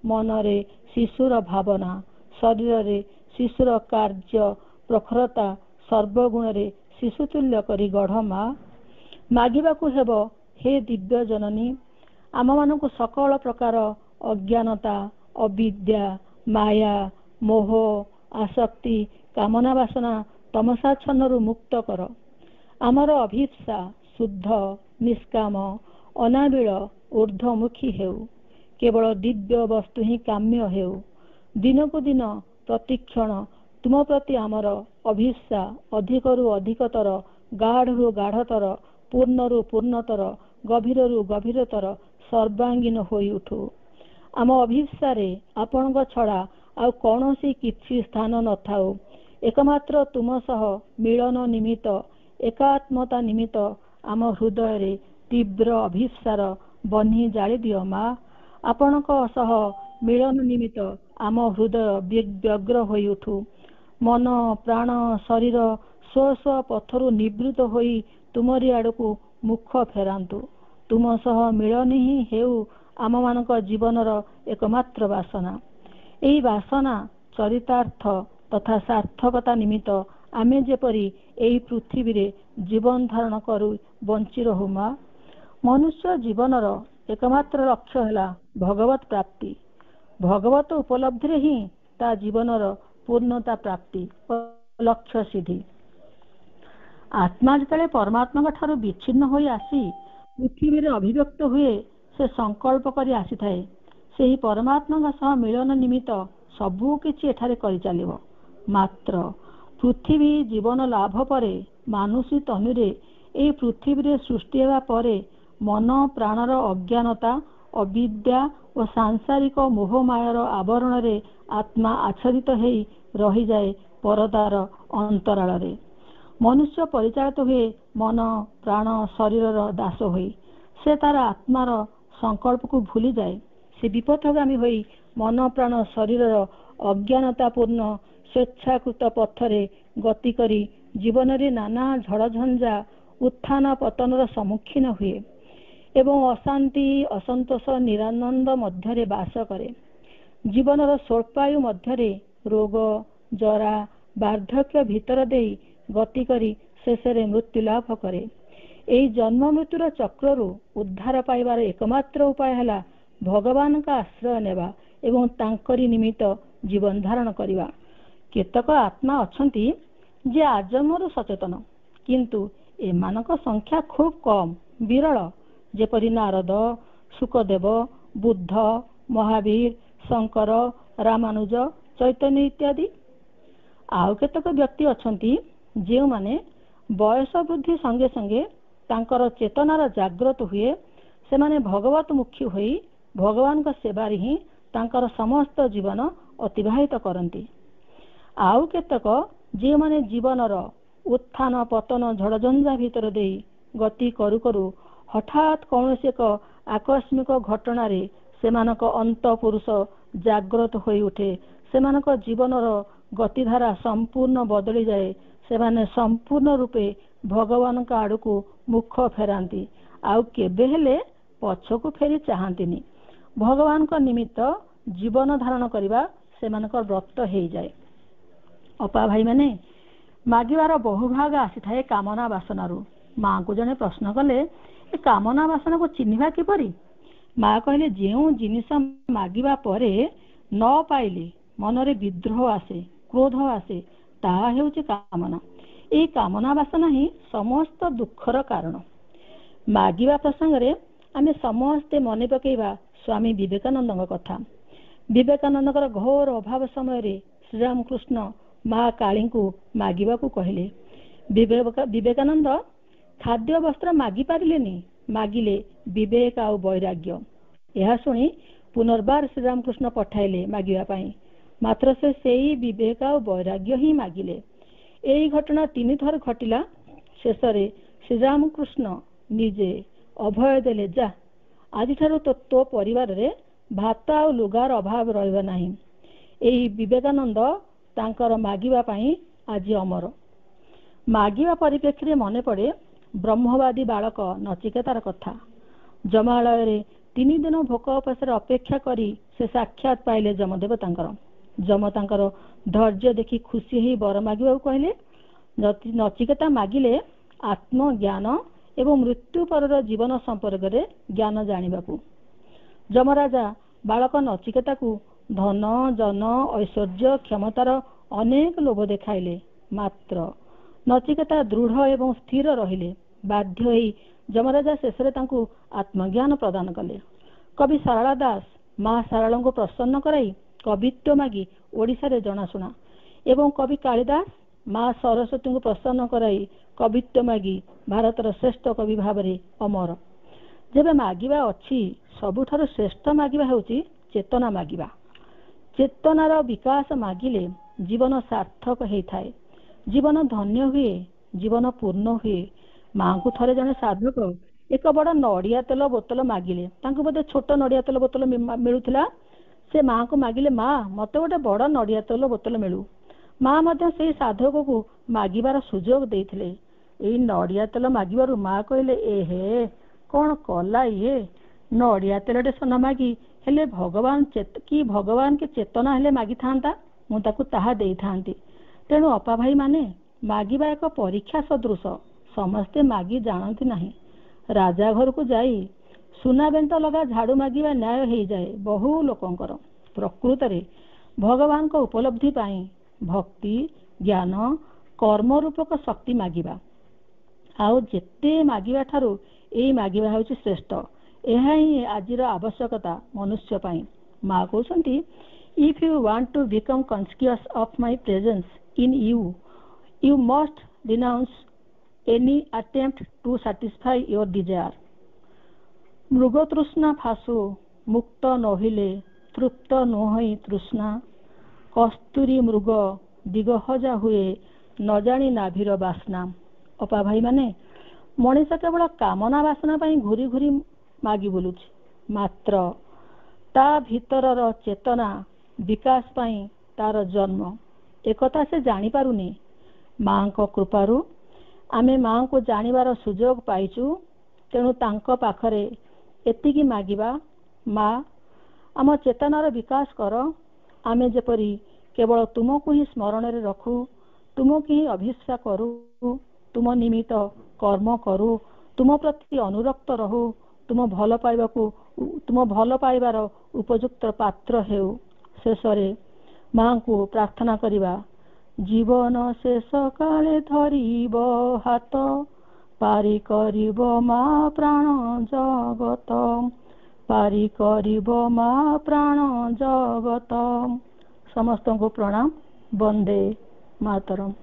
ମନରେ ଶିଶୁର ଭାବନା, ଶରୀରରେ ଶିଶୁର କାର୍ଯ୍ୟ ପ୍ରଖରତା, ସର୍ବଗୁଣରେ ଶିଶୁତୁଲ୍ୟ କରି ଗଢ଼ ମା। ମାଗିବାକୁ ହେବ ହେ ଦିବ୍ୟ ଜନନୀ, ଆମମାନଙ୍କୁ ସକଳ ପ୍ରକାର ଅଜ୍ଞାନତା, ଅବିଦ୍ୟା, ମାୟା, ମୋହ, ଆସକ୍ତି, କାମନା ବାସନା ତମସାଚ୍ଛନ୍ନରୁ ମୁକ୍ତ କର। ଆମର ଅଭିପ୍ସା ଶୁଦ୍ଧ, ନିଷ୍କାମ, ଅନାବିଳ, ଊର୍ଦ୍ଧ୍ୱମୁଖୀ ହେଉ। କେବଳ ଦିବ୍ୟ ବସ୍ତୁ ହିଁ କାମ୍ୟ ହେଉ। ଦିନକୁ ଦିନ ପ୍ରତିକ୍ଷଣ ତୁମ ପ୍ରତି ଆମର ଅଭିପ୍ସା ଅଧିକରୁ ଅଧିକତର, ଗାଢ଼ରୁ ଗାଢ଼ତର, ପୂର୍ଣ୍ଣରୁ ପୂର୍ଣ୍ଣତର, ଗଭୀରରୁ ଗଭୀରତର, ସର୍ବାଙ୍ଗୀନ ହୋଇ ଉଠୁ। ଆମ ଅଭିପ୍ସାରେ ଆପଣଙ୍କ ଛଡ଼ା ଆଉ କୌଣସି କିଛି ସ୍ଥାନ ନଥାଉ। ଏକମାତ୍ର ତୁମ ସହ ମିଳନ ନିମିତ୍ତ, ଏକାତ୍ମତା ନିମିତ୍ତ ଆମ ହୃଦୟରେ ତୀବ୍ର ଅଭିପ୍ସାର ବହ୍ନି ଜାଳି ଦିଅ ମା। ଆପଣଙ୍କ ସହ ମିଳନ ନିମିତ୍ତ ଆମ ହୃଦୟ ବ୍ୟଗ୍ର ହୋଇ ଉଠୁ। ମନ, ପ୍ରାଣ, ଶରୀର ସ୍ୱ ସ୍ୱ ପଥରୁ ନିବୃତ୍ତ ହୋଇ ତୁମରି ଆଡ଼କୁ ମୁଖ ଫେରାନ୍ତୁ। ତୁମ ସହ ମିଳନ ହିଁ ହେଉ ଆମମାନଙ୍କ ଜୀବନର ଏକମାତ୍ର ବାସନା। ଏହି ବାସନା ଚରିତାର୍ଥ ତଥା ସାର୍ଥକତା ନିମିତ୍ତ ଆମେ ଯେପରି ଏହି ପୃଥିବୀରେ ଜୀବନ ଧାରଣ କରୁ ବଞ୍ଚି ରହୁ ମା। ମନୁଷ୍ୟ ଜୀବନର ଏକମାତ୍ର ଲକ୍ଷ୍ୟ ହେଲା ଭଗବତ ପ୍ରାପ୍ତି। ଭଗବତ ଉପଲବ୍ଧିରେ ହିଁ ତା ଜୀବନର ପୂର୍ଣ୍ଣତା ପ୍ରାପ୍ତି ଓ ଲକ୍ଷ୍ୟ ସିଦ୍ଧି। ଆତ୍ମା ଯେତେବେଳେ ପରମାତ୍ମାଙ୍କ ଠାରୁ ବିଚ୍ଛିନ୍ନ ହୋଇ ଆସି ପୃଥିବୀରେ ଅଭିବ୍ୟକ୍ତ ହୁଏ, ସେ ସଂକଳ୍ପ କରି ଆସିଥାଏ ସେହି ପରମାତ୍ମାଙ୍କ ସହ ମିଳନ ନିମିତ୍ତ ସବୁ କିଛି ଏଠାରେ କରିଚାଲିବ। ମାତ୍ର ପୃଥିବୀ ଜୀବନ ଲାଭ ପରେ ମାନୁଷୀ ତନୁରେ ଏହି ପୃଥିବୀରେ ସୃଷ୍ଟି ହେବା ପରେ ମନ ପ୍ରାଣର ଅଜ୍ଞାନତା, ଅବିଦ୍ୟା ଓ ସାଂସାରିକ ମୋହମାୟାର ଆବରଣରେ ଆତ୍ମା ଆଚ୍ଛାଦିତ ହେଇ ରହିଯାଏ ପରଦାର ଅନ୍ତରାଳରେ। ମନୁଷ୍ୟ ପରିଚାଳିତ ହୁଏ ମନ, ପ୍ରାଣ, ଶରୀରର ଦାସ ହୋଇ। ସେ ତାର ଆତ୍ମାର ସଂକଳ୍ପକୁ ଭୁଲିଯାଏ। ସେ ବିପଥଗାମୀ ହୋଇ ମନ, ପ୍ରାଣ, ଶରୀରର ଅଜ୍ଞାନତାପୂର୍ଣ୍ଣ ସ୍ୱେଚ୍ଛାକୃତ ପଥରେ ଗତି କରି ଜୀବନରେ ନାନା ଝଡ଼ଝଞ୍ଜା, ଉତ୍ଥାନ ପତନର ସମ୍ମୁଖୀନ ହୁଏ ଏବଂ ଅଶାନ୍ତି, ଅସନ୍ତୋଷ, ନିରାନନ୍ଦ ମଧ୍ୟରେ ବାସ କରେ। ଜୀବନର ସ୍ୱଳ୍ପାୟୁ ମଧ୍ୟରେ ରୋଗ, ଜରା, ବାର୍ଦ୍ଧକ୍ୟ ଭିତର ଦେଇ ଗତି କରି ଶେଷରେ ମୃତ୍ୟୁ ଲାଭ କରେ। ଏହି ଜନ୍ମ ମୃତ୍ୟୁର ଚକ୍ରରୁ ଉଦ୍ଧାର ପାଇବାର ଏକମାତ୍ର ଉପାୟ ହେଲା ଭଗବାନଙ୍କ ଆଶ୍ରୟ ନେବା ଏବଂ ତାଙ୍କରି ନିମିତ୍ତ ଜୀବନ ଧାରଣ କରିବା। କେତେକ ଆତ୍ମା ଅଛନ୍ତି ଯେ ଆଜନ୍ମରୁ ସଚେତନ, କିନ୍ତୁ ଏମାନଙ୍କ ସଂଖ୍ୟା ଖୁବ୍ କମ୍, ବିରଳ। ଯେପରି ନାରଦ, ଶୁକଦେବ, ବୁଦ୍ଧ, ମହାବୀର, ଶଙ୍କର, ରାମାନୁଜ, ଚୈତନ୍ୟ ଇତ୍ୟାଦି। ଆଉ କେତେକ ବ୍ୟକ୍ତି ଅଛନ୍ତି ଯେଉଁମାନେ ବୟସ ବୃଦ୍ଧି ସଙ୍ଗେ ସଙ୍ଗେ ତାଙ୍କର ଚେତନାର ଜାଗ୍ରତ ହୁଏ। ସେମାନେ ଭଗବତମୁଖୀ ହୋଇ ଭଗବାନଙ୍କ ସେବାରେ ହିଁ ତାଙ୍କର ସମସ୍ତ ଜୀବନ ଅତିବାହିତ କରନ୍ତି। ଆଉ କେତେକ ଯେଉଁମାନେ ଜୀବନର ଉତ୍ଥାନ ପତନ ଝଡ଼ଝଞ୍ଜା ଭିତର ଦେଇ ଗତି କରୁ କରୁ ହଠାତ୍ କୌଣସି ଏକ ଆକସ୍ମିକ ଘଟଣାରେ ସେମାନଙ୍କ ଅନ୍ତଃପୁରୁଷ ଜାଗ୍ରତ ହୋଇ ଉଠେ। ସେମାନଙ୍କ ଜୀବନର ଗତିଧାରା ସମ୍ପୂର୍ଣ୍ଣ ବଦଳିଯାଏ। ସେମାନେ ସମ୍ପୂର୍ଣ୍ଣ ରୂପେ ଭଗବାନଙ୍କ ଆଡ଼କୁ ମୁଖ ଫେରାନ୍ତି, ଆଉ କେବେ ହେଲେ ପଛକୁ ଫେରି ଚାହାନ୍ତିନି। ଭଗବାନଙ୍କ ନିମିତ୍ତ ଜୀବନ ଧାରଣ କରିବା ସେମାନଙ୍କର ବ୍ରତ ହେଇଯାଏ। ଅପା ଭାଇମାନେ, ମାଗିବାର ବହୁଭାଗ ଆସିଥାଏ କାମନା ବାସନାରୁ। ମାଙ୍କୁ ଜଣେ ପ୍ରଶ୍ନ କଲେ, ଏ କାମନା ବାସନାକୁ ଚିହ୍ନିବା କିପରି? ମା କହିଲେ, ଯେଉଁ ଜିନିଷ ମାଗିବା ପରେ ନ ପାଇଲେ ମନରେ ବିଦ୍ରୋହ ଆସେ, କ୍ରୋଧ ଆସେ, ତାହା ହେଉଛି କାମନା। ଏହି କାମନା ବାସନା ହିଁ ସମସ୍ତ ଦୁଃଖର କାରଣ। ମାଗିବା ପ୍ରସଙ୍ଗରେ ଆମେ ସମସ୍ତେ ମନେ ପକାଇବା ସ୍ୱାମୀ ବିବେକାନନ୍ଦଙ୍କ କଥା। ବିବେକାନନ୍ଦଙ୍କର ଘୋର ଅଭାବ ସମୟରେ ଶ୍ରୀରାମକୃଷ୍ଣ ମା କାଳୀଙ୍କୁ ମାଗିବାକୁ କହିଲେ। ବିବେକାନନ୍ଦ ଖାଦ୍ୟ ବସ୍ତ୍ର ମାଗି ପାରିଲେନି, ମାଗିଲେ ବିବେକ ଆଉ ବୈରାଗ୍ୟ। ଏହା ଶୁଣି ପୁନର୍ବାର ଶ୍ରୀରାମକୃଷ୍ଣ ପଠାଇଲେ ମାଗିବା ପାଇଁ। ମାତ୍ର ସେ ସେଇ ବିବେକ ଆଉ ବୈରାଗ୍ୟ ହିଁ ମାଗିଲେ। ଏହି ଘଟଣା 3 ଥର ଘଟିଲା। ଶେଷରେ ଶ୍ରୀରାମକୃଷ୍ଣ ନିଜେ ଅଭୟ ଦେଲେ, ଯା, ଆଜିଠାରୁ ତୋ ପରିବାରରେ ଭାତ ଆଉ ଲୁଗାର ଅଭାବ ରହିବ ନାହିଁ। ଏହି ବିବେକାନନ୍ଦ ତାଙ୍କର ମାଗିବା ପାଇଁ ଆଜି ଅମର। ମାଗିବା ପରିପ୍ରେକ୍ଷୀରେ ମନେ ପଡ଼େ ବ୍ରହ୍ମବାଦୀ ବାଳକ ନଚିକେତାର କଥା। ଯମାଳୟରେ 3 ଦିନ ଭୋକ ଉପାସରେ ଅପେକ୍ଷା କରି ସେ ସାକ୍ଷାତ ପାଇଲେ ଯମଦେବତାଙ୍କର। ଯମ ତାଙ୍କର ଧୈର୍ଯ୍ୟ ଦେଖି ଖୁସି ହୋଇ ବର ମାଗିବାକୁ କହିଲେ। ନଚିକେତା ମାଗିଲେ ଆତ୍ମଜ୍ଞାନ ଏବଂ ମୃତ୍ୟୁ ପରର ଜୀବନ ସମ୍ପର୍କରେ ଜ୍ଞାନ ଜାଣିବାକୁ। ଯମରାଜା ବାଳକ ନଚିକେତାକୁ ଧନ, ଜନ, ଐଶ୍ୱର୍ଯ୍ୟ, କ୍ଷମତାର ଅନେକ ଲୋଭ ଦେଖାଇଲେ। ମାତ୍ର ନଚିକେତା ଦୃଢ଼ ଏବଂ ସ୍ଥିର ରହିଲେ। ବାଧ୍ୟ ହୋଇ ଯମରାଜା ଶେଷରେ ତାଙ୍କୁ ଆତ୍ମଜ୍ଞାନ ପ୍ରଦାନ କଲେ। କବି ସାରଳା ଦାସ ମା ଶାରଳାଙ୍କୁ ପ୍ରସନ୍ନ କରାଇ କବିତ୍ୱ ମାଗି ଓଡ଼ିଶାରେ ଜଣାଶୁଣା ଏବଂ କବି କାଳିଦାସ ମା ସରସ୍ୱତୀଙ୍କୁ ପ୍ରସନ୍ନ କରାଇ କବିତ୍ୱ ମାଗି ଭାରତର ଶ୍ରେଷ୍ଠ କବି ଭାବରେ ଅମର। ଯେବେ ମାଗିବା ଅଛି, ସବୁଠାରୁ ଶ୍ରେଷ୍ଠ ମାଗିବା ହେଉଛି ଚେତନା ମାଗିବା। ଚେତନାର ବିକାଶ ମାଗିଲେ ଜୀବନ ସାର୍ଥକ ହେଇଥାଏ, ଜୀବନ ଧନ୍ୟ ହୁଏ, ଜୀବନ ପୂର୍ଣ୍ଣ ହୁଏ। ମାଙ୍କୁ ଥରେ ଜଣେ ସାଧକ ଏକ ବଡ଼ ନଡ଼ିଆ ତେଲ ବୋତଲ ମାଗିଲେ। ତାଙ୍କୁ ବୋଧେ ଛୋଟ ନଡ଼ିଆ ତେଲ ବୋତଲ ମିଳୁଥିଲା। ସେ ମାଙ୍କୁ ମାଗିଲେ, ମା, ମୋତେ ଗୋଟେ ବଡ଼ ନଡ଼ିଆ ତେଲ ବୋତଲ ମିଳୁ। ମା ମଧ୍ୟ ସେଇ ସାଧକକୁ ମାଗିବାର ସୁଯୋଗ ଦେଇଥିଲେ। ଏଇ ନଡ଼ିଆ ତେଲ ମାଗିବାରୁ ମା କହିଲେ, ଏହେ, କ'ଣ କଲା ଇଏ? ନଡ଼ିଆ ତେଲଟେ ନ ମାଗି ହେଲେ ଭଗବାନ କି ଚେତନା ହେଲେ ମାଗିଥାନ୍ତା, ମୁଁ ତାକୁ ତାହା ଦେଇଥାନ୍ତି। ତେଣୁ ଅପା ଭାଇମାନେ, ମାଗିବା ଏକ ପରୀକ୍ଷା ସଦୃଶ। ସମସ୍ତେ ମାଗି ଜାଣନ୍ତି ନାହିଁ। ରାଜା ଘରକୁ ଯାଇ ସୁନାବେନ୍ତ ଲଗା ଝାଡୁ ମାଗିବା ନ୍ୟାୟ ହେଇଯାଏ ବହୁ ଲୋକଙ୍କର। ପ୍ରକୃତରେ ଭଗବାନଙ୍କ ଉପଲବ୍ଧି ପାଇଁ ଭକ୍ତି, ଜ୍ଞାନ, କର୍ମ ରୂପକ ଶକ୍ତି ମାଗିବା। ଆଉ ଯେତେ ମାଗିବା ଠାରୁ ଏଇ ମାଗିବା ହେଉଛି ଶ୍ରେଷ୍ଠ। ଏହା ହିଁ ଆଜିର ଆବଶ୍ୟକତା ମନୁଷ୍ୟ ପାଇଁ। ମା କହୁଛନ୍ତି, if you want to become conscious of my presence in you, you must renounce any attempt to satisfy your desire. ମୃଗତୃଷ୍ଣା ଫାଶୁ ମୁକ୍ତ ନୋହିଲେ ତୃପ୍ତ ନୋହଇ ତୃଷ୍ଣା, କସ୍ତୁରୀ ମୃଗ ଦିଗହଜା ହୁଏ ନ ଜାଣି ନାଭିର ବାସ୍ନା। ଅପା ଭାଇମାନେ, ମଣିଷ କେବଳ କାମନା ବାସନା ପାଇଁ ଘୁରି ଘୁରି ମାଗି ବୁଲୁଛି। ମାତ୍ର ତା ଭିତରର ଚେତନା ବିକାଶ ପାଇଁ ତାର ଜନ୍ମ, ଏକଥା ସେ ଜାଣିପାରୁନି। ମାଙ୍କ କୃପାରୁ ଆମେ ମାଙ୍କୁ ଜାଣିବାର ସୁଯୋଗ ପାଇଛୁ। ତେଣୁ ତାଙ୍କ ପାଖରେ ଏତିକି ମାଗିବା, ମା, ଆମ ଚେତନାର ବିକାଶ କର। ଆମେ ଯେପରି କେବଳ ତୁମକୁ ହିଁ ସ୍ମରଣରେ ରଖୁ, ତୁମକୁ ହିଁ ଅଭିଷ୍ଠା କରୁ, ତୁମ ନିମିତ୍ତ କର୍ମ କରୁ, ତୁମ ପ୍ରତି ଅନୁରକ୍ତ ରହୁ, ତୁମ ଭଲ ପାଇବାର ଉପଯୁକ୍ତ ପାତ୍ର ହେଉ। ଶେଷରେ ମାଙ୍କୁ ପ୍ରାର୍ଥନା କରିବା, ଜୀବନ ଶେଷ କାଳେ ଧରିବ ହାତ, ପାରି କରିବ ମା ପ୍ରାଣ ଜଗତ, ପାରି କରିବ ମା ପ୍ରାଣ ଜଗତ। ସମସ୍ତଙ୍କୁ ପ୍ରଣାମ। ବନ୍ଦେ ମାତରମ୍।